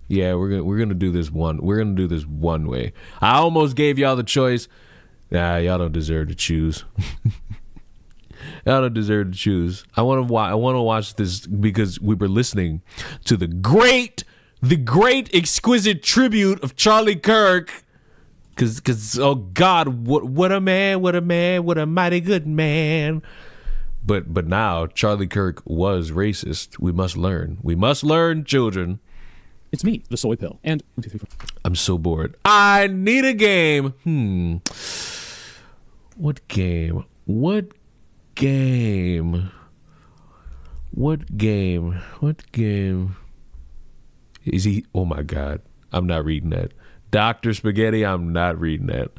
[SPEAKER 2] yeah, we're gonna do this one. We're gonna do this one way. I almost gave y'all the choice. Nah, y'all don't deserve to choose. Y'all don't deserve to choose. I want to watch this because we were listening to the great, exquisite tribute of Charlie Kirk. Cause oh God, what a man, what a mighty good man. But now Charlie Kirk was racist. We must learn, children.
[SPEAKER 8] It's me, the soy pill, and 1, 2, 3, 4.
[SPEAKER 2] I'm so bored. I need a game. What game? Is he? Oh my God. I'm not reading that. Dr. Spaghetti, I'm not reading that.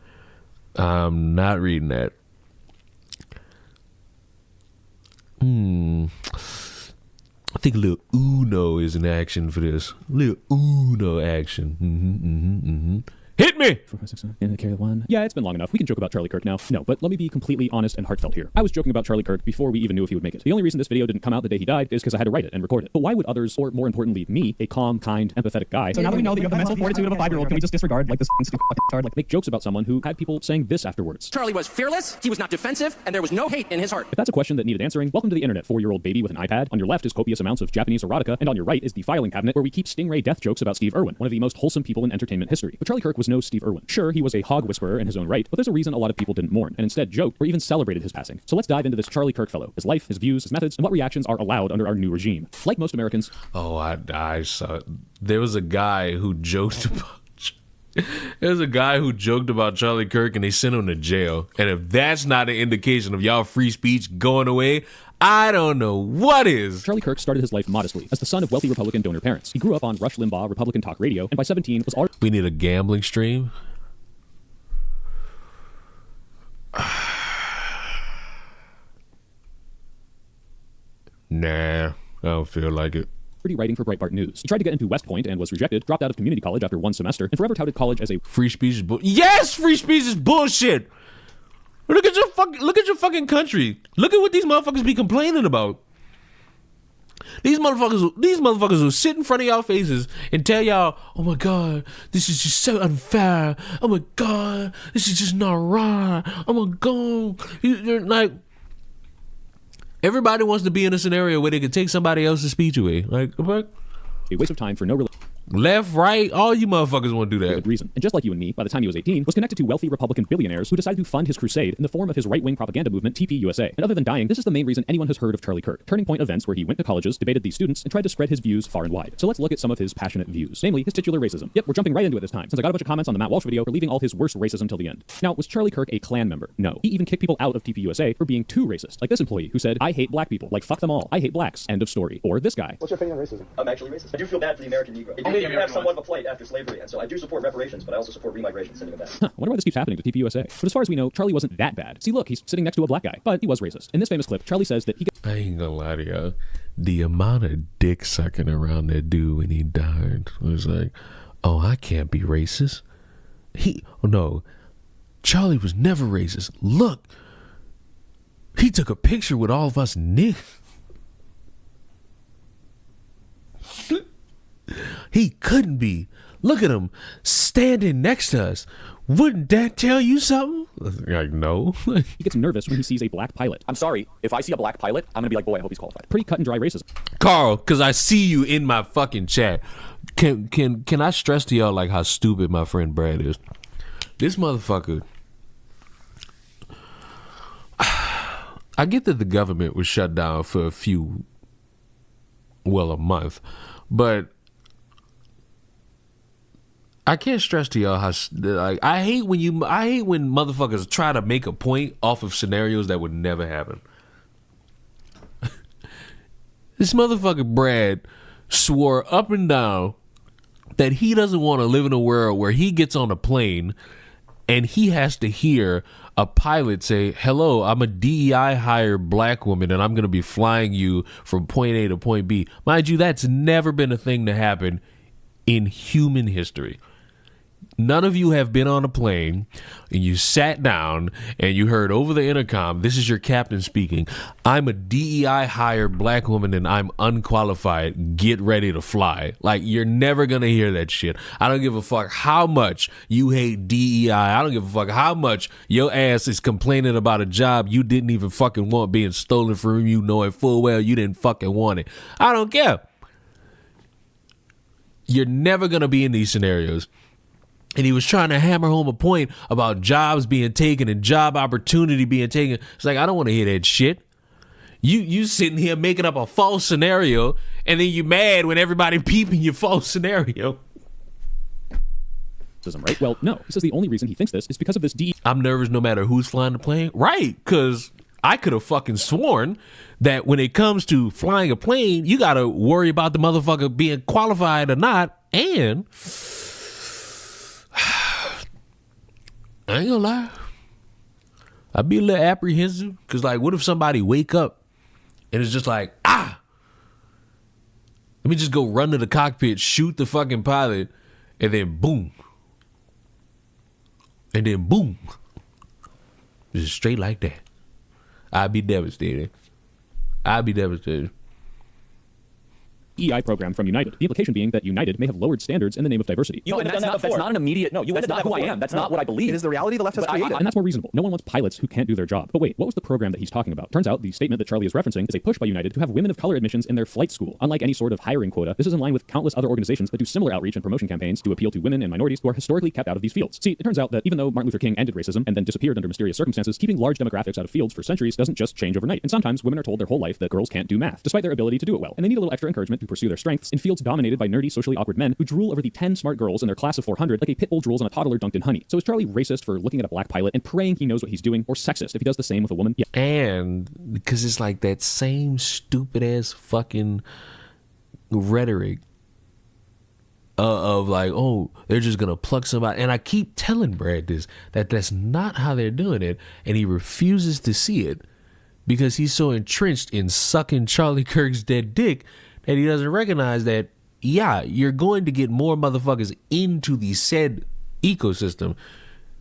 [SPEAKER 2] I think a little Uno is an action for this. A little Uno action. Hit Hit me!
[SPEAKER 8] 4, 5, 6, 7, carry the 1. Yeah, it's been long enough. We can joke about Charlie Kirk now. No, but let me be completely honest and heartfelt here. I was joking about Charlie Kirk before we even knew if he would make it. The only reason this video didn't come out the day he died is because I had to write it and record it. But why would others, or more importantly, me, a calm, kind, empathetic guy, so now that we know that you have the mental fortitude of a 5-year-old, can we just disregard like this stupid fucking like make jokes about someone who had people saying this afterwards?
[SPEAKER 12] Charlie was fearless, he was not defensive, and there was no hate in his heart.
[SPEAKER 8] If that's a question that needed answering, welcome to the internet, 4-year-old baby with an iPad. On your left is copious amounts of Japanese erotica, and on your right is the filing cabinet where we keep stingray death jokes about Steve Irwin, one of the most wholesome people in entertainment history. But Charlie Kirk was no Steve Irwin. Sure, he was a hog whisperer in his own right, but there's a reason a lot of people didn't mourn, and instead joked or even celebrated his passing. So let's dive into this Charlie Kirk fellow, his life, his views, his methods, and what reactions are allowed under our new regime. Like most Americans...
[SPEAKER 2] Oh, I saw it. There was a guy who joked about Charlie Kirk and they sent him to jail. And if that's not an indication of y'all free speech going away, I don't know what is.
[SPEAKER 8] Charlie Kirk started his life modestly as the son of wealthy Republican donor parents. He grew up on Rush Limbaugh Republican talk radio, and by 17 was already...
[SPEAKER 2] We need a gambling stream. Nah, I don't feel like it.
[SPEAKER 8] Writing for Breitbart News. He tried to get into West Point and was rejected, dropped out of community college after 1 semester, and forever touted college as a
[SPEAKER 2] free speech is yes, free speech is bullshit. Look at your fucking country. Look at what these motherfuckers be complaining about. These motherfuckers will sit in front of y'all faces and tell y'all, oh my God, this is just so unfair. Oh my God, this is just not right. Oh my God. You're like, everybody wants to be in a scenario where they can take somebody else's speech away. Like, what?
[SPEAKER 8] A waste of time for no
[SPEAKER 2] left, right, all you motherfuckers want to do that.
[SPEAKER 8] Good reason. And just like you and me, by the time he was 18, was connected to wealthy Republican billionaires who decided to fund his crusade in the form of his right-wing propaganda movement, TPUSA. And other than dying, this is the main reason anyone has heard of Charlie Kirk. Turning point events where he went to colleges, debated these students, and tried to spread his views far and wide. So let's look at some of his passionate views, namely his titular racism. Yep, we're jumping right into it this time, since I got a bunch of comments on the Matt Walsh video for leaving all his worst racism till the end. Now, was Charlie Kirk a Klan member? No. He even kicked people out of TPUSA for being too racist, like this employee who said, I hate black people, like fuck them all, I hate blacks, end of story. Or this guy.
[SPEAKER 13] What's your opinion on racism? I'm actually racist. I do feel bad for the American Negro. It did have somewhat of a plight after slavery, and so I do support reparations, but I also support remigration, sending them back.
[SPEAKER 8] Wonder why this keeps happening to TPUSA. But as far as we know, Charlie wasn't that bad. See, look, he's sitting next to a black guy, but he was racist. In this famous clip, Charlie says that he
[SPEAKER 2] I ain't gonna lie to y'all. The amount of dick sucking around that dude when he died was like, oh, I can't be racist. No, Charlie was never racist. Look, he took a picture with all of us niggas. He couldn't be. Look at him standing next to us. Wouldn't that tell you something? Like, no.
[SPEAKER 8] He gets nervous when he sees a black pilot.
[SPEAKER 13] I'm sorry, if I see a black pilot, I'm gonna be like, boy, I hope he's qualified.
[SPEAKER 8] Pretty cut and dry racism.
[SPEAKER 2] Carl, because I see you in my fucking chat. Can I stress to y'all like how stupid my friend Brad is? This motherfucker. I get that the government was shut down for a month, but I can't stress to y'all how like I hate when motherfuckers try to make a point off of scenarios that would never happen. This motherfucker Brad swore up and down that he doesn't want to live in a world where he gets on a plane and he has to hear a pilot say, hello, I'm a DEI hired black woman and I'm going to be flying you from point A to point B. Mind you, that's never been a thing to happen in human history. None of you have been on a plane and you sat down and you heard over the intercom, this is your captain speaking, I'm a DEI hired black woman and I'm unqualified. Get ready to fly. Like, you're never going to hear that shit. I don't give a fuck how much you hate DEI. I don't give a fuck how much your ass is complaining about a job you didn't even fucking want being stolen from you, knowing full well you didn't fucking want it. I don't care. You're never going to be in these scenarios. And he was trying to hammer home a point about jobs being taken and job opportunity being taken. It's like, I don't want to hear that shit. You sitting here making up a false scenario, and then you mad when everybody peeping your false scenario.
[SPEAKER 8] Right? Well, no. He says the only reason he thinks this is because of this
[SPEAKER 2] I'm nervous no matter who's flying the plane. Right, because I could have fucking sworn that when it comes to flying a plane, you got to worry about the motherfucker being qualified or not, and I ain't gonna lie, I'd be a little apprehensive because, like, what if somebody wake up and it's just like, let me just go run to the cockpit, shoot the fucking pilot, and then boom. And then boom. Just straight like that. I'd be devastated.
[SPEAKER 8] EI program from United. The implication being that United may have lowered standards in the name of diversity.
[SPEAKER 12] You wouldn't have done that before. That's not an immediate. No, you wouldn't have done that who I am. That's not what I believe.
[SPEAKER 14] It is the reality the left has created.
[SPEAKER 8] And that's more reasonable. No one wants pilots who can't do their job. But wait, what was the program that he's talking about? Turns out the statement that Charlie is referencing is a push by United to have women of color admissions in their flight school. Unlike any sort of hiring quota, this is in line with countless other organizations that do similar outreach and promotion campaigns to appeal to women and minorities who are historically kept out of these fields. See, it turns out that even though Martin Luther King ended racism and then disappeared under mysterious circumstances, keeping large demographics out of fields for centuries doesn't just change overnight. And sometimes women are told their whole life that girls can't do math, despite their ability to do it well. And they need a little extra encouragement to pursue their strengths in fields dominated by nerdy, socially awkward men who drool over the 10 smart girls in their class of 400 like a pit bull drools on a toddler dunked in honey. So is Charlie racist for looking at a black pilot and praying he knows what he's doing, or sexist if he does the same with a woman? Yeah.
[SPEAKER 2] And because it's like that same stupid ass fucking rhetoric of like, oh, they're just gonna pluck somebody. And I keep telling Brad that's not how they're doing it, and he refuses to see it because he's so entrenched in sucking Charlie Kirk's dead dick that he doesn't recognize that, yeah, you're going to get more motherfuckers into the said ecosystem.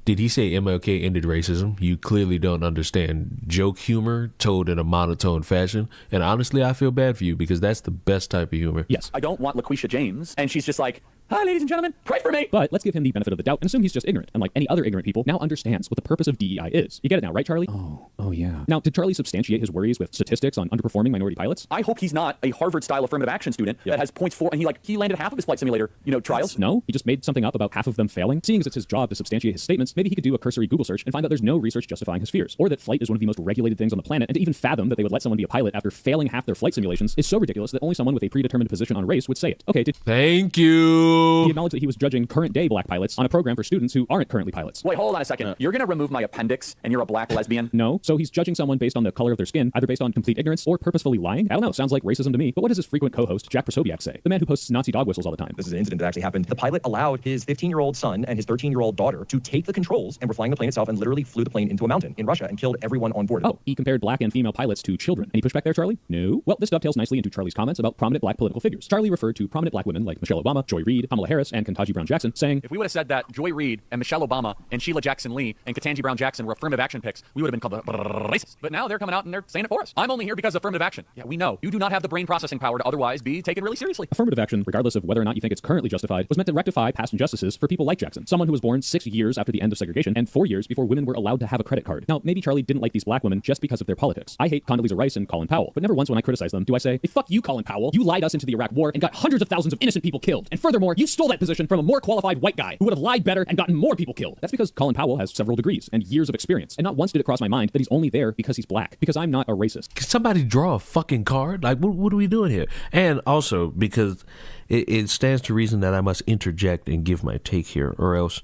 [SPEAKER 2] Did he say MLK ended racism? You clearly don't understand joke humor told in a monotone fashion. And honestly, I feel bad for you because that's the best type of humor.
[SPEAKER 8] Yes.
[SPEAKER 12] I don't want LaQuisha James, and she's just like, hi, ladies and gentlemen, pray for me.
[SPEAKER 8] But let's give him the benefit of the doubt and assume he's just ignorant, and like any other ignorant people, now understands what the purpose of DEI is. You get it now, right, Charlie? Oh yeah. Now, did Charlie substantiate his worries with statistics on underperforming minority pilots?
[SPEAKER 12] I hope he's not a Harvard-style affirmative action student that has points for, and he landed half of his flight simulator, trials.
[SPEAKER 8] No, he just made something up about half of them failing. Seeing as it's his job to substantiate his statements, maybe he could do a cursory Google search and find that there's no research justifying his fears, or that flight is one of the most regulated things on the planet, and to even fathom that they would let someone be a pilot after failing half their flight simulations is so ridiculous that only someone with a predetermined position on race would say it. Okay,
[SPEAKER 2] Thank you.
[SPEAKER 8] He acknowledged that he was judging current-day black pilots on a program for students who aren't currently pilots.
[SPEAKER 12] Wait, hold on a second. You're going to remove my appendix and you're a black lesbian?
[SPEAKER 8] No. So he's judging someone based on the color of their skin, either based on complete ignorance or purposefully lying? I don't know. Sounds like racism to me. But what does his frequent co-host, Jack Prosobiec, say? The man who posts Nazi dog whistles all the time.
[SPEAKER 13] This is an incident that actually happened. The pilot allowed his 15-year-old son and his 13-year-old daughter to take the controls and were flying the plane itself and literally flew the plane into a mountain in Russia and killed everyone on board.
[SPEAKER 8] Oh, he compared black and female pilots to children. Any pushback there, Charlie? No. Well, this dovetails nicely into Charlie's comments about prominent black political figures. Charlie referred to prominent black women like Michelle Obama, Joy Reid, Kamala Harris, and Ketanji Brown Jackson, saying,
[SPEAKER 12] if we would have said that Joy Reid and Michelle Obama and Sheila Jackson Lee and Ketanji Brown Jackson were affirmative action picks, we would have been called racist. But now they're coming out and they're saying it for us. I'm only here because of affirmative action. Yeah, we know. You do not have the brain processing power to otherwise be taken really seriously.
[SPEAKER 8] Affirmative action, regardless of whether or not you think it's currently justified, was meant to rectify past injustices for people like Jackson, someone who was born 6 years after the end of segregation and 4 years before women were allowed to have a credit card. Now, maybe Charlie didn't like these black women just because of their politics. I hate Condoleezza Rice and Colin Powell, but never once when I criticize them do I say, hey, fuck you, Colin Powell. You lied us into the Iraq War and got hundreds of thousands of innocent people killed. And furthermore, you stole that position from a more qualified white guy who would have lied better and gotten more people killed. That's because Colin Powell has several degrees and years of experience. And not once did it cross my mind that he's only there because he's black. Because I'm not a racist.
[SPEAKER 2] Can somebody draw a fucking card? Like, what are we doing here? And also, because it stands to reason that I must interject and give my take here, or else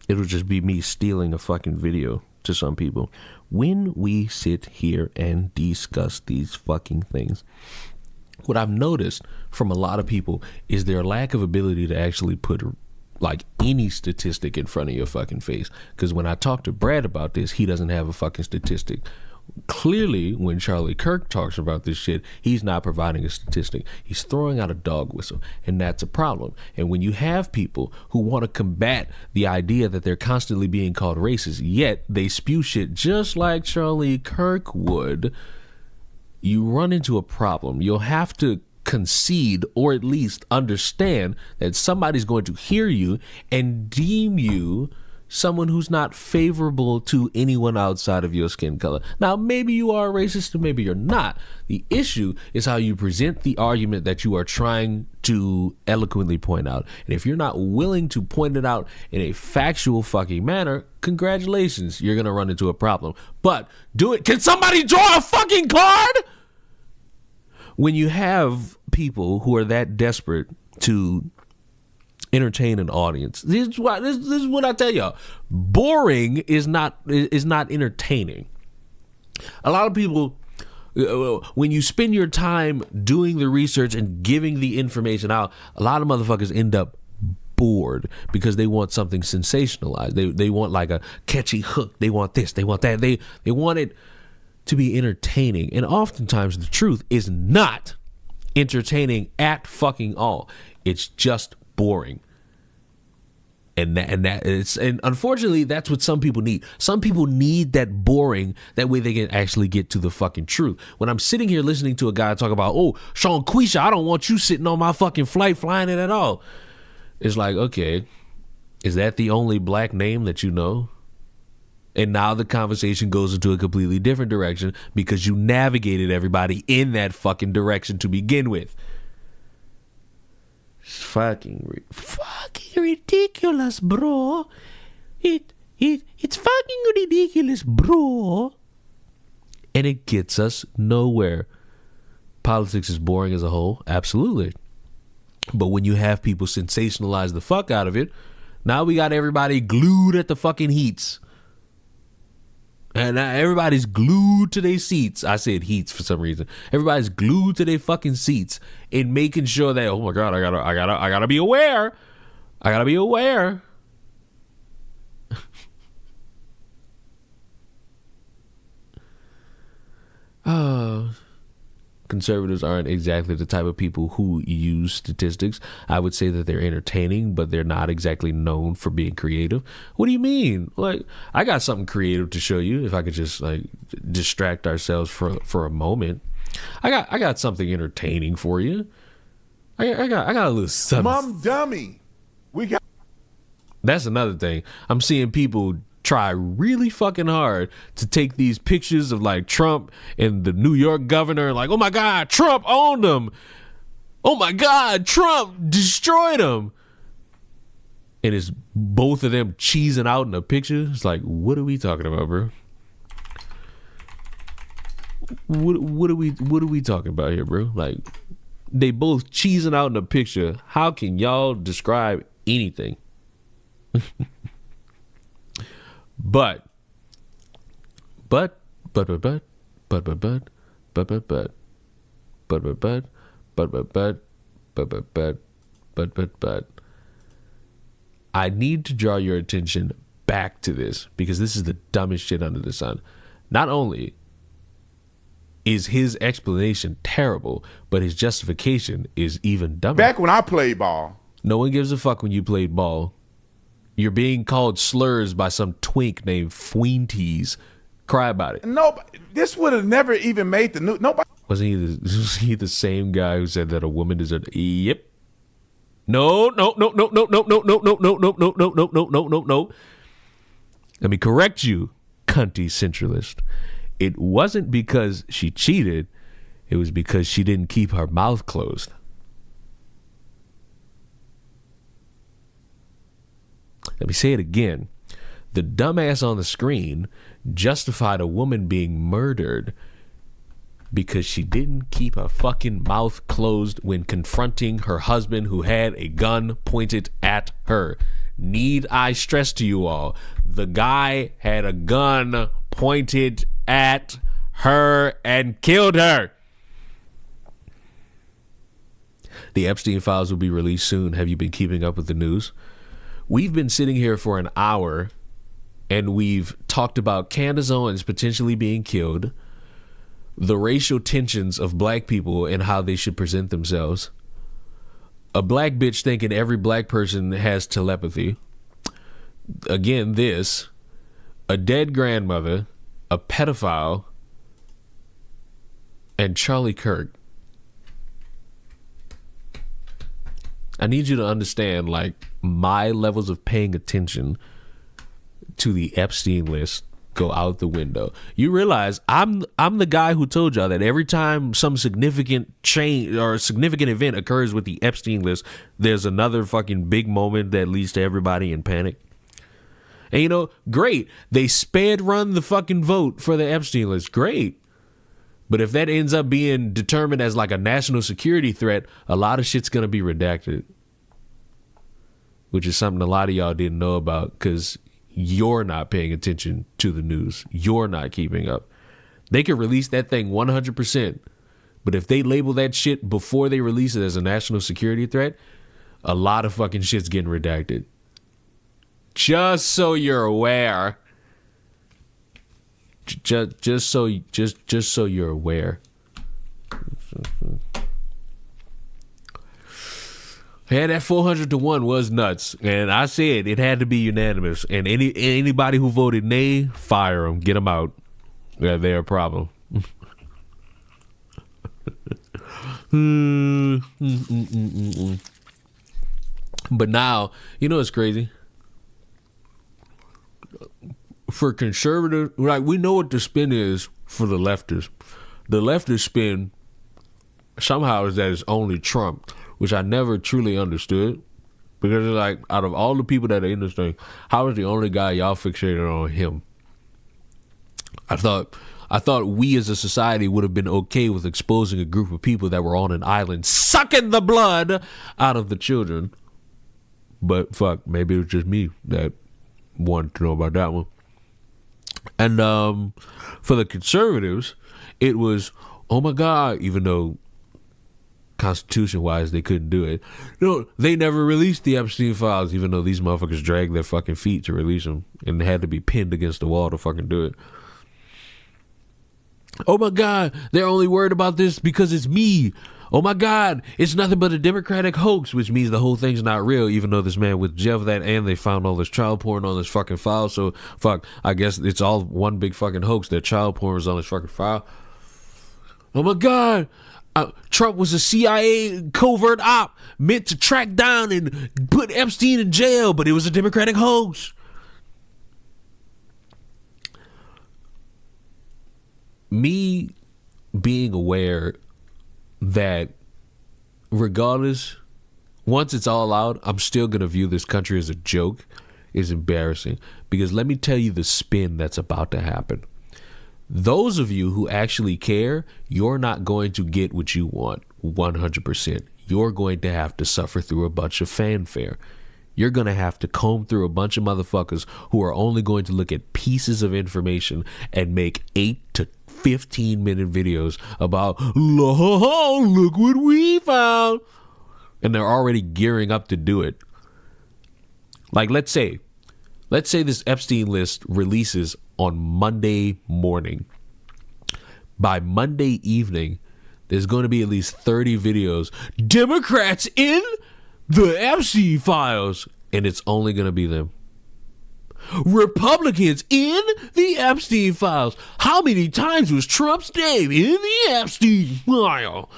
[SPEAKER 2] it'll just be me stealing a fucking video to some people. When we sit here and discuss these fucking things, what I've noticed from a lot of people is their lack of ability to actually put like any statistic in front of your fucking face. Because when I talk to Brad about this, he doesn't have a fucking statistic. Clearly, when Charlie Kirk talks about this shit, he's not providing a statistic. He's throwing out a dog whistle, and that's a problem. And when you have people who want to combat the idea that they're constantly being called racist, yet they spew shit just like Charlie Kirk would, you run into a problem. You'll have to concede or at least understand that somebody's going to hear you and deem you someone who's not favorable to anyone outside of your skin color. Now, maybe you are a racist or maybe you're not. The issue is how you present the argument that you are trying to eloquently point out. And if you're not willing to point it out in a factual fucking manner, congratulations, you're going to run into a problem. But do it. Can somebody draw a fucking card? When you have people who are that desperate to entertain an audience, this is what I tell y'all. Boring is not entertaining. A lot of people, when you spend your time doing the research and giving the information out, a lot of motherfuckers end up bored because they want something sensationalized. They want like a catchy hook. They want this. They want that. They want it to be entertaining. And oftentimes the truth is not entertaining at fucking all. It's just boring. And unfortunately, that's what some people need. Some people need that boring. That way they can actually get to the fucking truth. When I'm sitting here listening to a guy talk about, oh, Sean Quisha, I don't want you sitting on my fucking flight flying it at all. It's like, okay, is that the only black name that you know? And now the conversation goes into a completely different direction because you navigated everybody in that fucking direction to begin with. Fucking ridiculous, bro. It's fucking ridiculous, bro. And it gets us nowhere. Politics is boring as a whole, absolutely. But when you have people sensationalize the fuck out of it, now we got everybody glued at the fucking heats. And now everybody's glued to their seats. I said heats for some reason. Everybody's glued to their fucking seats and making sure that, oh my God, I gotta be aware. I gotta be aware. Conservatives aren't exactly the type of people who use statistics. I would say that they're entertaining, but they're not exactly known for being creative. What do you mean? Like, I got something creative to show you. If I could just like distract ourselves for a moment, I got something entertaining for you. I got a little something.
[SPEAKER 14] Mom, dummy.
[SPEAKER 2] That's another thing. I'm seeing people try really fucking hard to take these pictures of like Trump and the New York governor, like, oh my God, Trump owned them. Oh my God, Trump destroyed them. And it's both of them cheesing out in a picture. It's like, what are we talking about, bro? What are we talking about here, bro? Like, they both cheesing out in a picture. How can y'all describe anything? But I need to draw your attention back to this because this is the dumbest shit under the sun. Not only is his explanation terrible, but his justification is even dumber.
[SPEAKER 14] Back when I played ball.
[SPEAKER 2] No one gives a fuck when you played ball. You're being called slurs by some twink named Fuentes. Cry about it.
[SPEAKER 14] No, this would have never even made the news. Nobody.
[SPEAKER 2] Was he the same guy who said that a woman deserved? Yep. No. Let me correct you, cunty centralist. It wasn't because she cheated. It was because she didn't keep her mouth closed. Let me say it again. The dumbass on the screen justified a woman being murdered because she didn't keep her fucking mouth closed when confronting her husband who had a gun pointed at her. Need I stress to you all, the guy had a gun pointed at her and killed her. The Epstein files will be released soon. Have you been keeping up with the news? We've been sitting here for an hour and we've talked about Candace Owens potentially being killed, the racial tensions of black people and how they should present themselves, a black bitch thinking every black person has telepathy, again this, a dead grandmother, a pedophile, and Charlie Kirk. I need you to understand, like, my levels of paying attention to the Epstein list go out the window. You realize I'm the guy who told y'all that every time some significant change or significant event occurs with the Epstein list, there's another fucking big moment that leads to everybody in panic. And you know, great. They sped run the fucking vote for the Epstein list. Great. But if that ends up being determined as like a national security threat, a lot of shit's going to be redacted. Which is something a lot of y'all didn't know about because you're not paying attention to the news. You're not keeping up. They could release that thing 100%. But if they label that shit before they release it as a national security threat, a lot of fucking shit's getting redacted. Just so you're aware. Just so you're aware. Yeah, that 400-1 was nuts, and I said it had to be unanimous. And anybody who voted nay, fire them, get them out. Yeah, they're a problem. But now, you know what's crazy? For conservative, like, we know what the spin is for the leftists. The leftist spin somehow is that it's only Trump, which I never truly understood. Because it's like, out of all the people that are in this thing, how is the only guy y'all fixated on him? I thought we as a society would have been okay with exposing a group of people that were on an island sucking the blood out of the children. But fuck, maybe it was just me that wanted to know about that one. And for the conservatives, it was, oh my God, even though Constitution-wise they couldn't do it. No, they never released the Epstein files, even though these motherfuckers dragged their fucking feet to release them and had to be pinned against the wall to fucking do it. Oh my God, they're only worried about this because it's me. Oh my God, it's nothing but a Democratic hoax, which means the whole thing's not real, even though this man with Jeff that, and they found all this child porn on this fucking file. So fuck, I guess it's all one big fucking hoax that child porn was on this fucking file. Oh my God, Trump was a CIA covert op meant to track down and put Epstein in jail, but it was a Democratic hoax. Me being aware that regardless, once it's all out, I'm still going to view this country as a joke is embarrassing. Because let me tell you the spin that's about to happen. Those of you who actually care, you're not going to get what you want 100%. You're going to have to suffer through a bunch of fanfare. You're going to have to comb through a bunch of motherfuckers who are only going to look at pieces of information and make 8 to 15-minute videos about, look what we found. And they're already gearing up to do it. Like, let's say this Epstein list releases on Monday morning. By Monday evening, there's going to be at least 30 videos. Democrats in the Epstein files. And it's only going to be them. Republicans in the Epstein files. How many times was Trump's name in the Epstein file?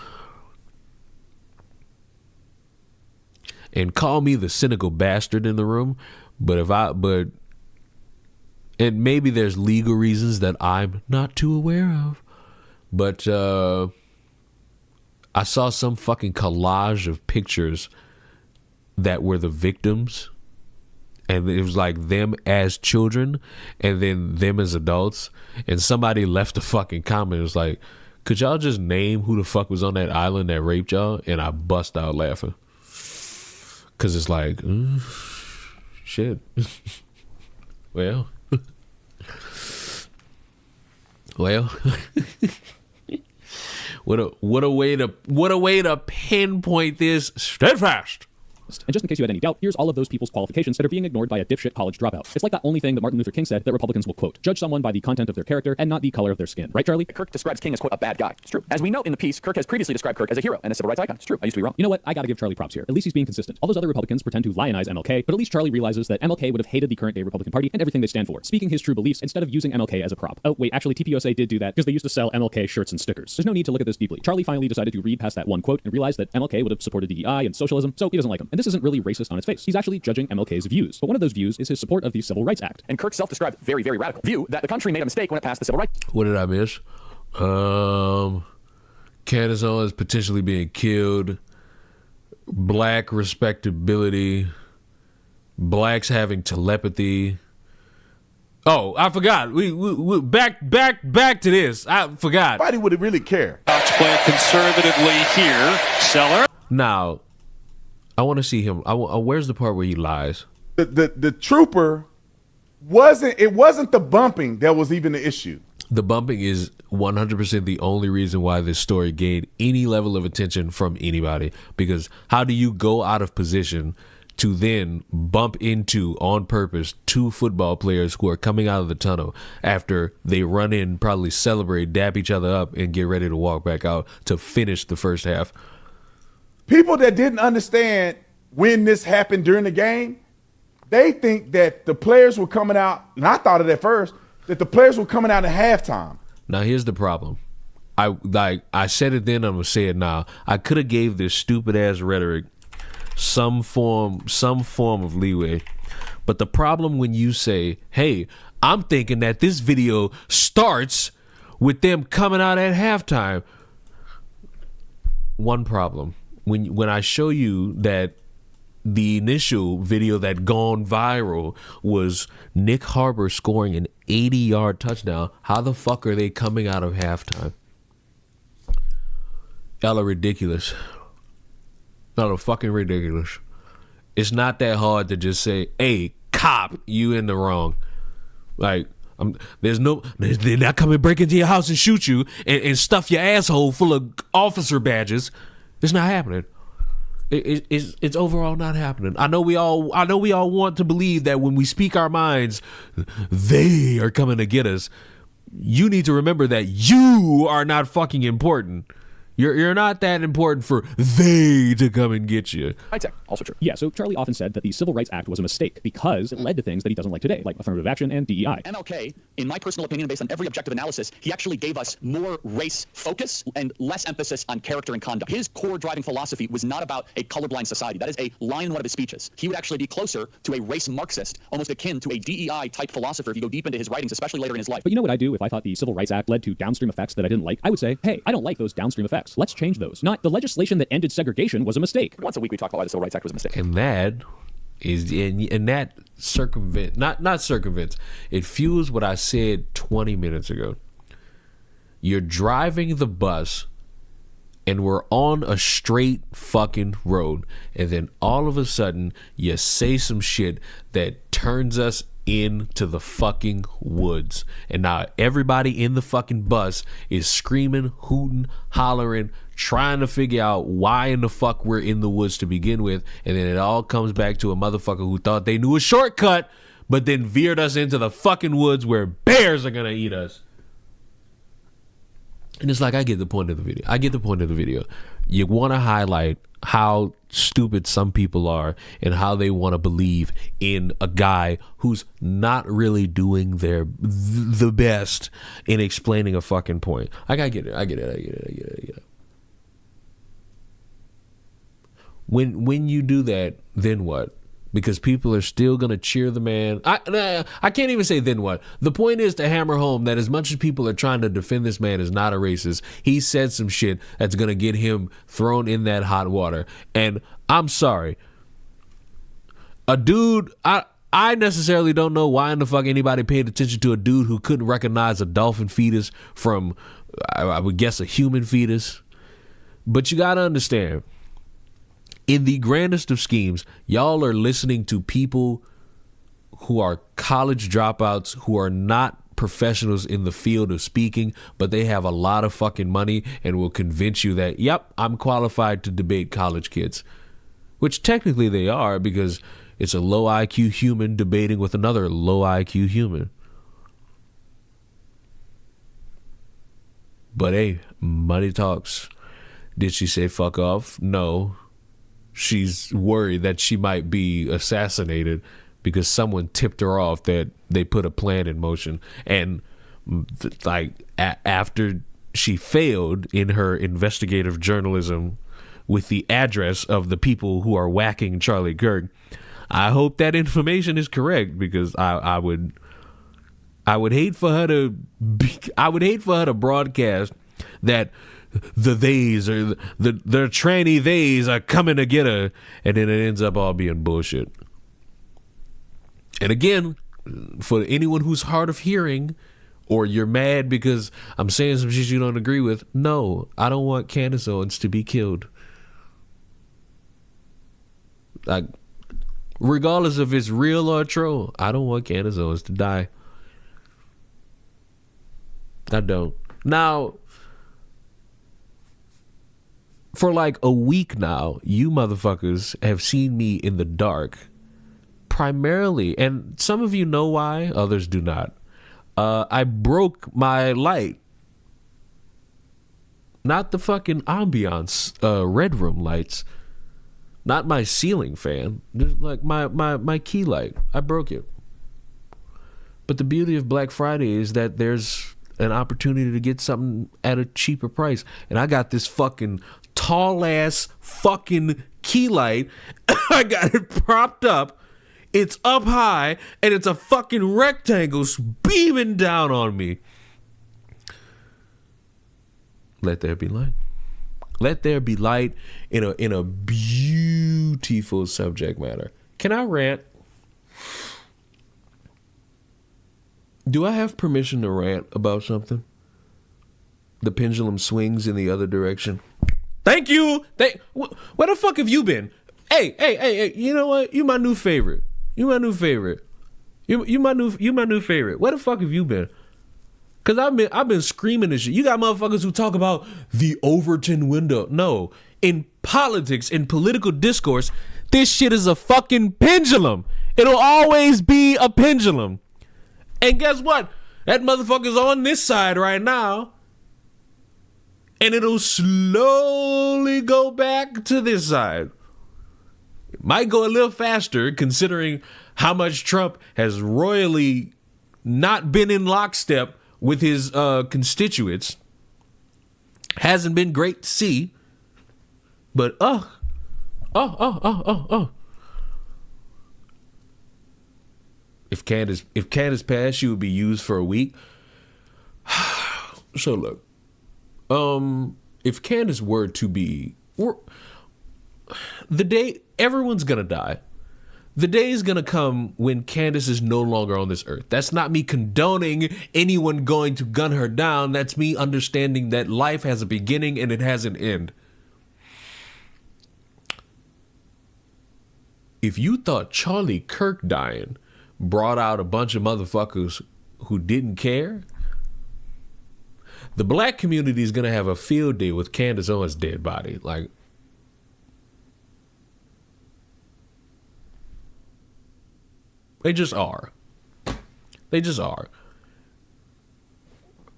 [SPEAKER 2] And call me the cynical bastard in the room, and maybe there's legal reasons that I'm not too aware of, but I saw some fucking collage of pictures that were the victims. And it was like them as children and then them as adults. And somebody left a fucking comment. It was like, could y'all just name who the fuck was on that island that raped y'all? And I bust out laughing. Because it's like, shit. Well. What a way to pinpoint this steadfast.
[SPEAKER 8] And just in case you had any doubt, here's all of those people's qualifications that are being ignored by a dipshit college dropout. It's like that only thing that Martin Luther King said that Republicans will quote, judge someone by the content of their character and not the color of their skin. Right, Charlie?
[SPEAKER 12] Kirk describes King as, quote, a bad guy. It's true. As we note in the piece, Kirk has previously described Kirk as a hero and a civil rights icon. It's true. I used to be wrong.
[SPEAKER 8] You know what? I gotta give Charlie props here. At least he's being consistent. All those other Republicans pretend to lionize MLK, but at least Charlie realizes that MLK would have hated the current day Republican Party and everything they stand for, speaking his true beliefs instead of using MLK as a prop. Oh, wait, actually, TPUSA did do that because they used to sell MLK shirts and stickers. There's no need to look at this deeply. Charlie finally decided to read past that one quote and realized that MLK would have supported DEI and socialism, so he doesn't like him. And this isn't really racist on its face. He's actually judging MLK's views. But one of those views is his support of the Civil Rights Act.
[SPEAKER 12] And Kirk self-described very, very radical view that the country made a mistake when it passed the Civil Rights.
[SPEAKER 2] What did I miss? Candace Owens potentially being killed. Black respectability. Blacks having telepathy. Oh, I forgot. We back to this. I forgot.
[SPEAKER 14] Nobody would really care.
[SPEAKER 15] Fox playing conservatively here. Seller.
[SPEAKER 2] Now, I want to see him. Where's the part where he lies?
[SPEAKER 14] The trooper wasn't the bumping that was even the issue.
[SPEAKER 2] The bumping is 100% the only reason why this story gained any level of attention from anybody. Because how do you go out of position to then bump into, on purpose, 2 football players who are coming out of the tunnel after they run in, probably celebrate, dap each other up, and get ready to walk back out to finish the first half?
[SPEAKER 14] People that didn't understand when this happened during the game, they think that the players were coming out, and I thought it at first, that the players were coming out at halftime.
[SPEAKER 2] Now here's the problem. I said it then, I'm gonna say it now. I could have gave this stupid ass rhetoric some form of leeway. But the problem when you say, hey, I'm thinking that this video starts with them coming out at halftime. One problem. When I show you that the initial video that gone viral was Nick Harbor scoring an 80-yard touchdown, how the fuck are they coming out of halftime? Y'all are ridiculous. Y'all are fucking ridiculous. It's not that hard to just say, hey, cop, you in the wrong. Like, they're not coming break into your house and shoot you and stuff your asshole full of officer badges. It's not happening. It's overall not happening. I know we all want to believe that when we speak our minds, they are coming to get us. You need to remember that you are not fucking important. You're not that important for they to come and get you.
[SPEAKER 8] Right, also true. Yeah, so Charlie often said that the Civil Rights Act was a mistake because it led to things that he doesn't like today, like affirmative action and DEI.
[SPEAKER 13] MLK, in my personal opinion, based on every objective analysis, he actually gave us more race focus and less emphasis on character and conduct. His core driving philosophy was not about a colorblind society. That is a line in one of his speeches. He would actually be closer to a race Marxist, almost akin to a DEI type philosopher if you go deep into his writings, especially later in his life.
[SPEAKER 8] But you know what I do if I thought the Civil Rights Act led to downstream effects that I didn't like? I would say, hey, I don't like those downstream effects. Let's change those. Not the legislation that ended segregation was a mistake.
[SPEAKER 13] Once a week we talk about why the Civil Rights Act was a mistake.
[SPEAKER 2] And that is, and that not circumvents, it fuels what I said 20 minutes ago. You're driving the bus and we're on a straight fucking road, and then all of a sudden you say some shit that turns us into the fucking woods, and now everybody in the fucking bus is screaming, hooting, hollering, trying to figure out why in the fuck we're in the woods to begin with, and then it all comes back to a motherfucker who thought they knew a shortcut but then veered us into the fucking woods where bears are gonna eat us. And it's like, I get the point of the video. You want to highlight how stupid some people are and how they want to believe in a guy who's not really doing the best in explaining a fucking point. I get it. When you do that, then what? Because people are still going to cheer the man. I can't even say then what. The point is to hammer home that as much as people are trying to defend this man as not a racist, he said some shit that's going to get him thrown in that hot water. And I'm sorry. A dude, I necessarily don't know why in the fuck anybody paid attention to a dude who couldn't recognize a dolphin fetus from, I would guess, a human fetus. But you got to understand, in the grandest of schemes, y'all are listening to people who are college dropouts, who are not professionals in the field of speaking, but they have a lot of fucking money and will convince you that, yep, I'm qualified to debate college kids. Which technically they are, because it's a low IQ human debating with another low IQ human. But hey, money talks. Did she say fuck off? No. She's worried that she might be assassinated because someone tipped her off that they put a plan in motion. And after she failed in her investigative journalism with the address of the people who are whacking Charlie Kirk, I hope that information is correct, because I would hate for her to broadcast that the theys or the tranny theys are coming to get her, and then it ends up all being bullshit. And again, for anyone who's hard of hearing, or you're mad because I'm saying some shit you don't agree with, no, I don't want Candace Owens to be killed. Like, regardless if it's real or troll, I don't want Candace Owens to die. I don't. Now, for like a week now, you motherfuckers have seen me in the dark. Primarily, and some of you know why, others do not. I broke my light. Not the fucking ambiance red room lights, Not my ceiling fan. Just like my key light. I broke it. But the beauty of Black Friday is that there's an opportunity to get something at a cheaper price. And I got this fucking tall ass fucking key light. I got it propped up. It's up high and it's a fucking rectangle beaming down on me. Let there be light. Let there be light in a beautiful subject matter. Can I rant? Do I have permission to rant about something? The pendulum swings in the other direction. Thank you. Where the fuck have you been? Hey, you know what? You my new favorite. You my new favorite. You my new favorite. Where the fuck have you been? Cause I've been screaming this shit. You got motherfuckers who talk about the Overton window. No. In politics, in political discourse, this shit is a fucking pendulum. It'll always be a pendulum. And guess what? That motherfucker's on this side right now. And it'll slowly go back to this side. It might go a little faster considering how much Trump has royally not been in lockstep with his constituents. Hasn't been great to see. But If Candace passed, she would be used for a week. So look, if Candace were to be, the day everyone's gonna die, the day is gonna come when Candace is no longer on this earth. That's not me condoning anyone going to gun her down. That's me understanding that life has a beginning and it has an end. If you thought Charlie Kirk dying brought out a bunch of motherfuckers who didn't care, the black community is going to have a field day with Candace Owens' dead body. Like, they just are. They just are.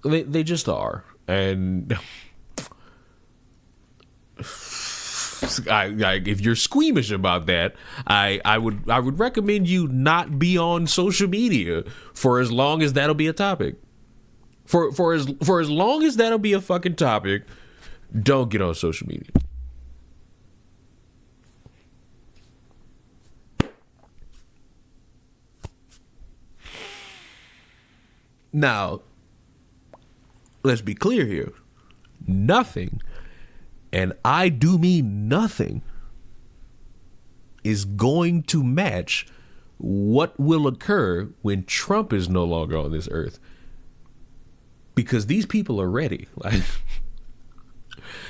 [SPEAKER 2] They just are. And if you're squeamish about that, I would recommend you not be on social media for as long as that'll be a topic. For as long as that'll be a fucking topic, don't get on social media. Now, let's be clear here. Nothing, and I do mean nothing, is going to match what will occur when Trump is no longer on this earth. Because these people are ready. Like,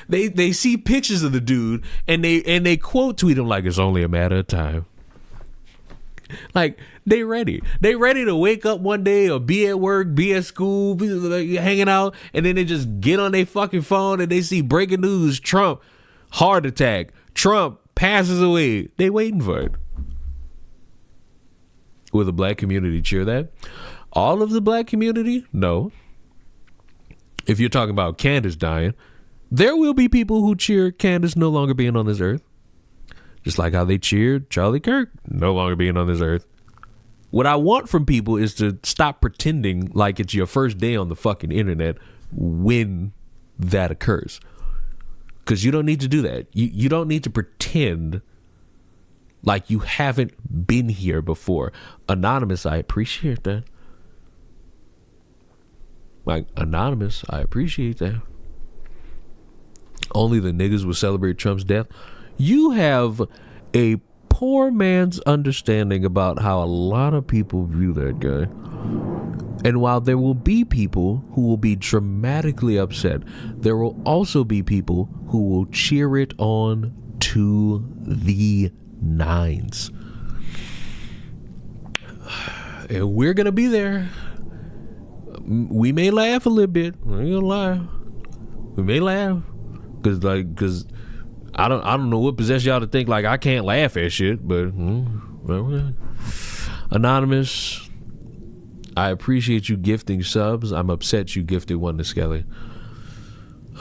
[SPEAKER 2] they see pictures of the dude and they quote tweet him like it's only a matter of time. Like, they ready. They ready to wake up one day or be at work, be at school, be like, hanging out, and then they just get on their fucking phone and they see breaking news: Trump, heart attack, Trump passes away. They waiting for it. Will the black community cheer that? All of the black community? No. If you're talking about Candace dying, there will be people who cheer Candace no longer being on this earth. Just like how they cheered Charlie Kirk no longer being on this earth. What I want from people is to stop pretending like it's your first day on the fucking internet when that occurs. Because you don't need to do that. You don't need to pretend like you haven't been here before. Anonymous, I appreciate that. Like, Anonymous, I appreciate that. Only the niggas will celebrate Trump's death. You have a poor man's understanding about how a lot of people view that guy. And while there will be people who will be dramatically upset, there will also be people who will cheer it on to the nines. And we're going to be there. We may laugh a little bit. I ain't gonna lie. We may laugh. Cause I don't know what possessed y'all to think like I can't laugh at shit, but Anonymous, I appreciate you gifting subs. I'm upset you gifted one to Skelly.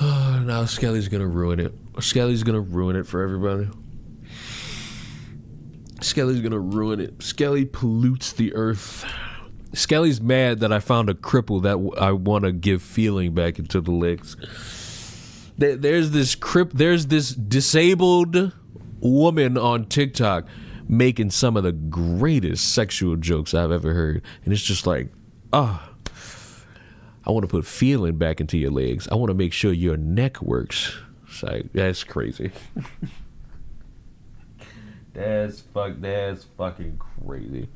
[SPEAKER 2] Now Skelly's gonna ruin it. Skelly's gonna ruin it for everybody. Skelly's gonna ruin it. Skelly pollutes the earth. Skelly's mad that I found a cripple that I want to give feeling back into the legs. There's this disabled woman on TikTok making some of the greatest sexual jokes I've ever heard, and it's just like, I want to put feeling back into your legs. I want to make sure your neck works. It's like, that's crazy. That's fucking crazy.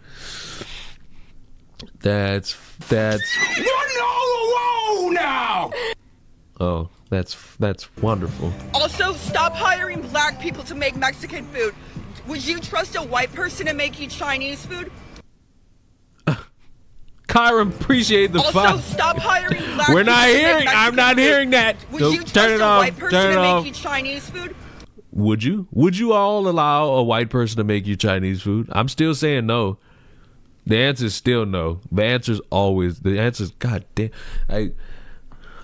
[SPEAKER 2] That's
[SPEAKER 16] Whoa now!
[SPEAKER 2] oh, that's wonderful.
[SPEAKER 17] Also, stop hiring black people to make Mexican food. Would you trust a white person to make you Chinese food?
[SPEAKER 2] Kyra, appreciate the
[SPEAKER 17] Also,
[SPEAKER 2] five.
[SPEAKER 17] stop hiring black
[SPEAKER 2] We're
[SPEAKER 17] people
[SPEAKER 2] not
[SPEAKER 17] to make
[SPEAKER 2] hearing.
[SPEAKER 17] Mexican
[SPEAKER 2] I'm not
[SPEAKER 17] food.
[SPEAKER 2] hearing that.
[SPEAKER 17] Would
[SPEAKER 2] Nope,
[SPEAKER 17] you trust
[SPEAKER 2] turn it
[SPEAKER 17] a
[SPEAKER 2] off.
[SPEAKER 17] white person
[SPEAKER 2] Turn it
[SPEAKER 17] to
[SPEAKER 2] off.
[SPEAKER 17] make you Chinese food?
[SPEAKER 2] Would you? Would you all allow a white person to make you Chinese food? I'm still saying no. The answer is still no. The answer is always God damn. I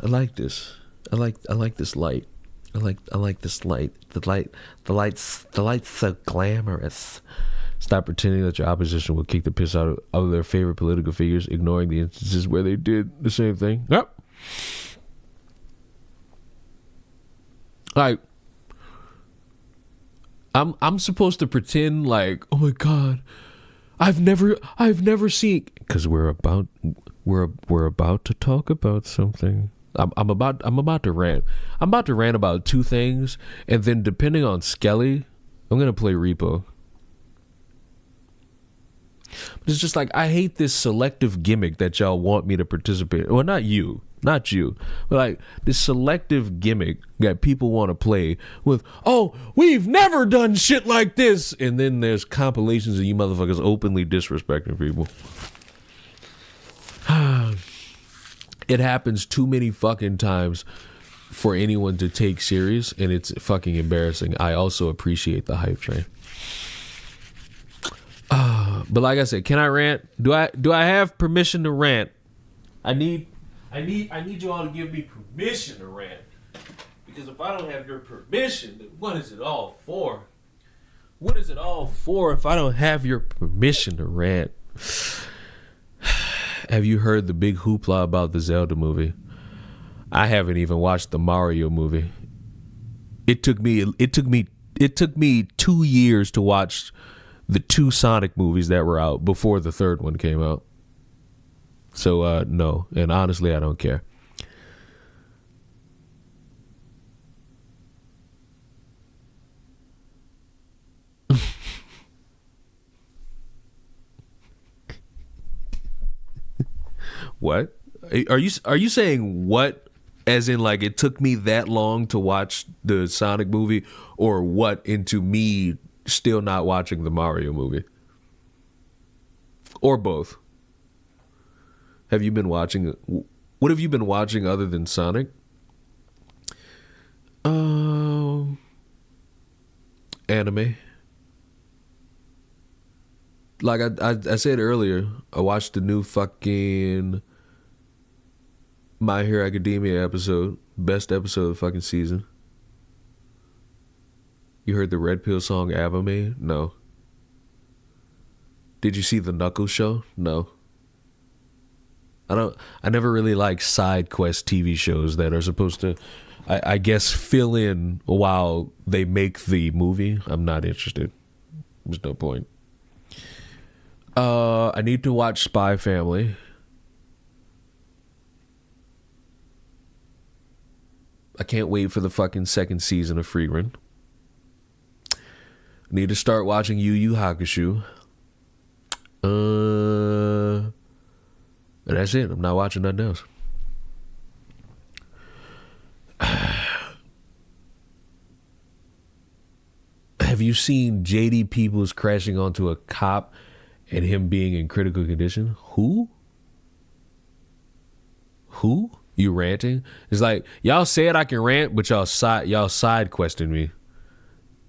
[SPEAKER 2] like this. I like this light. I like this light. The light's so glamorous. Stop pretending that your opposition will kick the piss out of their favorite political figures, ignoring the instances where they did the same thing. Yep. Like, I'm supposed to pretend like, oh my God, I've never seen, because we're about to talk about something. I'm about to rant. I'm about to rant about two things, and then depending on Skelly, I'm gonna play Repo. But it's just like, I hate this selective gimmick that y'all want me to participate. Well, not you, but like this selective gimmick that people want to play with. Oh, we've never done shit like this, and then there's compilations of you motherfuckers openly disrespecting people. It happens too many fucking times for anyone to take serious, and it's fucking embarrassing. I also appreciate the hype train. But like I said, can I rant? Do I have permission to rant? I need you all to give me permission to rant. Because if I don't have your permission, then what is it all for? What is it all for if I don't have your permission to rant? Have you heard the big hoopla about the Zelda movie? I haven't even watched the Mario movie. It took me 2 years to watch the 2 Sonic movies that were out before the third one came out. So no, and honestly, I don't care. What? Are you saying what? As in, like, it took me that long to watch the Sonic movie, or what into me still not watching the Mario movie? Or both? Have you been watching? What have you been watching other than Sonic? Anime. Like I said earlier, I watched the new fucking My Hero Academia episode. Best episode of the fucking season. You heard the Red Pill song ABBA made? No. Did you see the Knuckles show? No. I never really like side quest TV shows that are supposed to, I guess, fill in while they make the movie. I'm not interested. There's no point. I need to watch Spy Family. I can't wait for the fucking second season of Freerun. Need to start watching Yu Yu Hakusho. And that's it. I'm not watching nothing else. Have you seen JD Peoples crashing onto a cop and him being in critical condition? Who? You ranting? It's like, y'all said I can rant, but y'all side questing me.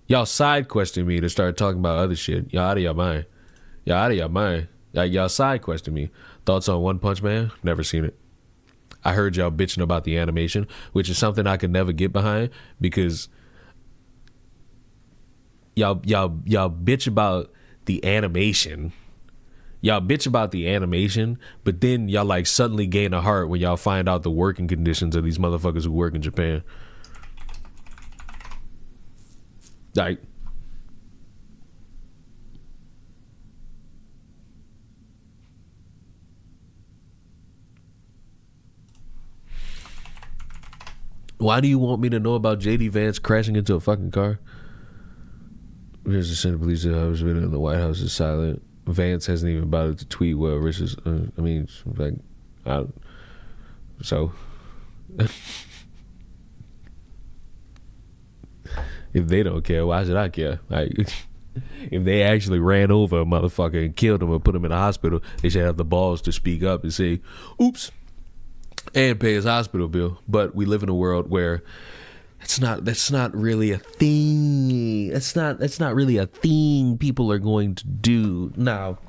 [SPEAKER 2] Y'all side questing me to start talking about other shit. Y'all out of your mind. Like, y'all side questing me. Thoughts on One Punch Man? Never seen it. I heard y'all bitching about the animation, which is something I could never get behind, because y'all bitch about the animation. Y'all bitch about the animation, but then y'all like suddenly gain a heart when y'all find out the working conditions of these motherfuckers who work in Japan. Like, why do you want me to know about JD Vance crashing into a fucking car? Here's the Senate police officer in the White House is silent. Vance hasn't even bothered to tweet well. Richard's, I mean, like, so if they don't care, why should I care? Like, if they actually ran over a motherfucker and killed him or put him in a hospital, they should have the balls to speak up and say, "Oops," and pay his hospital bill. But we live in a world where that's not really a thing. That's not really a thing people are going to do now.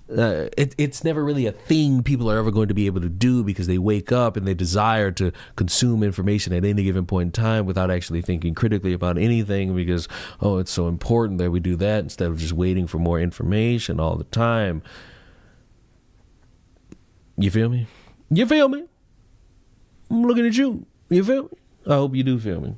[SPEAKER 2] It's never really a thing people are ever going to be able to do because they wake up and they desire to consume information at any given point in time without actually thinking critically about anything because, oh, it's so important that we do that instead of just waiting for more information all the time. You feel me? You feel me? I'm looking at you. You feel me? I hope you do feel me.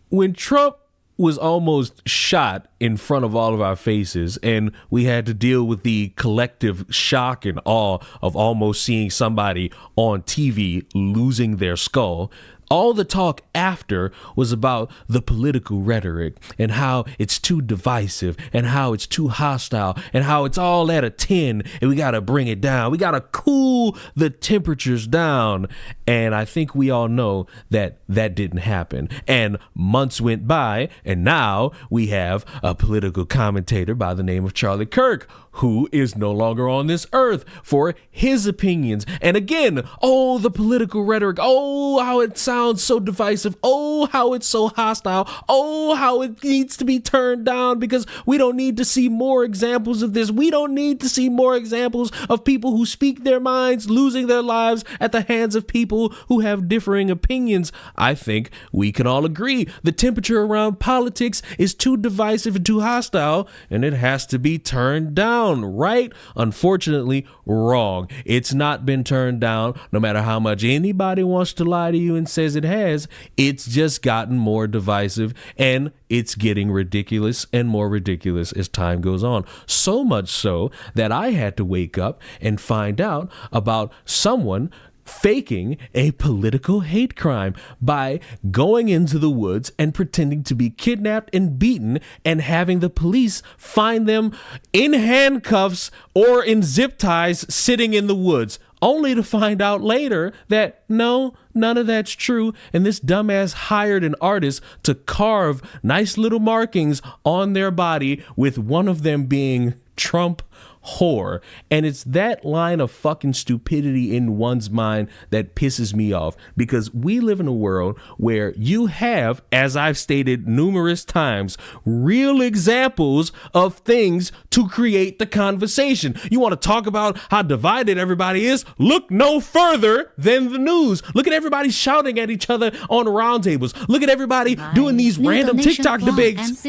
[SPEAKER 2] When Trump was almost shot in front of all of our faces and we had to deal with the collective shock and awe of almost seeing somebody on TV losing their skull, all the talk after was about the political rhetoric and how it's too divisive and how it's too hostile and how it's all at a 10 and we got to bring it down. We got to cool the temperatures down. And I think we all know that that didn't happen. And months went by and now we have a political commentator by the name of Charlie Kirk who is no longer on this earth for his opinions. And again, oh, the political rhetoric. Oh, how it sounds so divisive. Oh, how it's so hostile. Oh, how it needs to be turned down because we don't need to see more examples of this. We don't need to see more examples of people who speak their minds losing their lives at the hands of people who have differing opinions. I think we can all agree the temperature around politics is too divisive and too hostile, and it has to be turned down. Right? Unfortunately, wrong. It's not been turned down, no matter how much anybody wants to lie to you and says it has. It's just gotten more divisive and it's getting ridiculous and more ridiculous as time goes on. So much so that I had to wake up and find out about someone faking a political hate crime by going into the woods and pretending to be kidnapped and beaten and having the police find them in handcuffs or in zip ties sitting in the woods, only to find out later that no, none of that's true. And this dumbass hired an artist to carve nice little markings on their body, with one of them being Trump whore. And it's that line of fucking stupidity in one's mind that pisses me off, because we live in a world where you have, as I've stated numerous times, real examples of things to create the conversation. You want to talk about how divided everybody is? Look no further than the news. Look at everybody shouting at each other on roundtables. Look at everybody doing these random TikTok debates.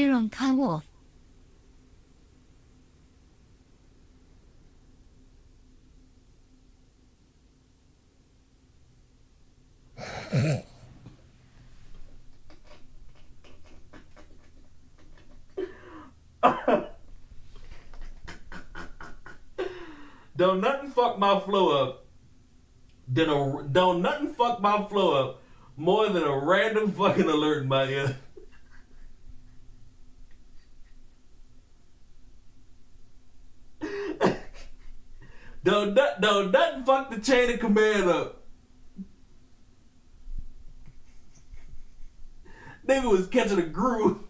[SPEAKER 2] Don't nothing fuck my flow up. Don't nothing fuck my flow up more than a random fucking alert in my ear. Don't nothing fuck the chain of command up. Nigga was catching a groove.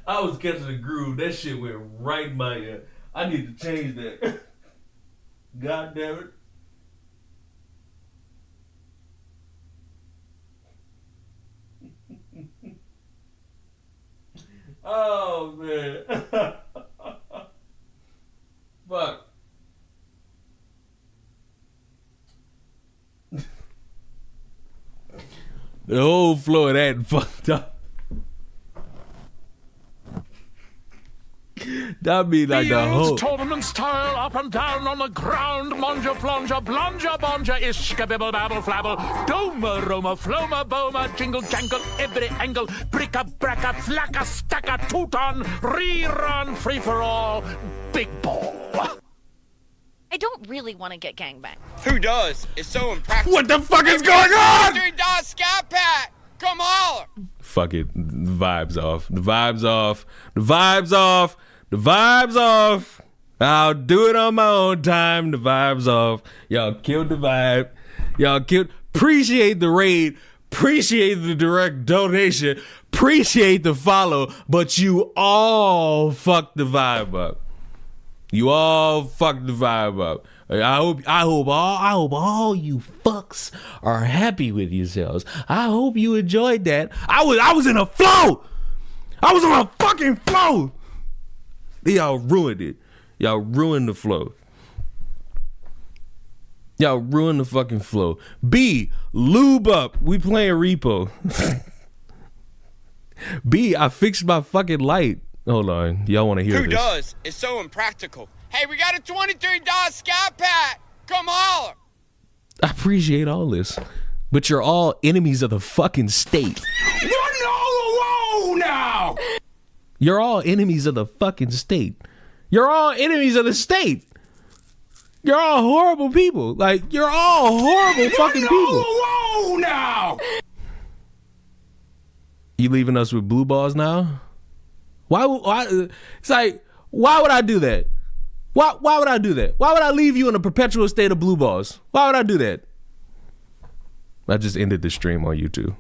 [SPEAKER 2] I was catching a groove. That shit went right in my ear. I need to change that. God damn it. Oh man. Fuck. The whole floor of that fucked up. That mean like the whole
[SPEAKER 16] tournament style, up and down on the ground, monja, plonja, blonja, bonja, ishka, bibble, babble, flabble, doma, roma, floma, boma, jingle, jangle, every angle, bricka, bracka, flacka, stacka, tooton, rerun, free for all, big ball.
[SPEAKER 18] I don't really want to get gangbanged.
[SPEAKER 19] Who does? It's so impractical.
[SPEAKER 2] What the fuck is going on?
[SPEAKER 19] $3 Scat Pack. Come holler.
[SPEAKER 2] Fuck it. The vibes off. The vibes off. The vibes off. The vibes off. I'll do it on my own time. The vibes off. Y'all killed the vibe. Y'all killed. Appreciate the raid. Appreciate the direct donation. Appreciate the follow. But you all fucked the vibe up. You all fucked the vibe up. I hope all you fucks are happy with yourselves. I hope you enjoyed that. I was in a flow. I was on a fucking flow. Y'all ruined it. Y'all ruined the flow. Y'all ruined the fucking flow. B, lube up. We playing repo. B, I fixed my fucking light. Hold on. Y'all want to hear
[SPEAKER 19] Who
[SPEAKER 2] this?
[SPEAKER 19] does? It's so impractical. Hey, we got a $23 Scat Pack. Come holler.
[SPEAKER 2] I appreciate all this, but you're all enemies of the fucking state.
[SPEAKER 16] Whoa now!
[SPEAKER 2] You're all enemies of the fucking state. You're all enemies of the state. You're all horrible people. Like, you're all horrible fucking people.
[SPEAKER 16] Whoa now!
[SPEAKER 2] You leaving us with blue balls now? Why? It's like, why would I do that? Why would I do that? Why would I leave you in a perpetual state of blue balls? Why would I do that? I just ended the stream on YouTube.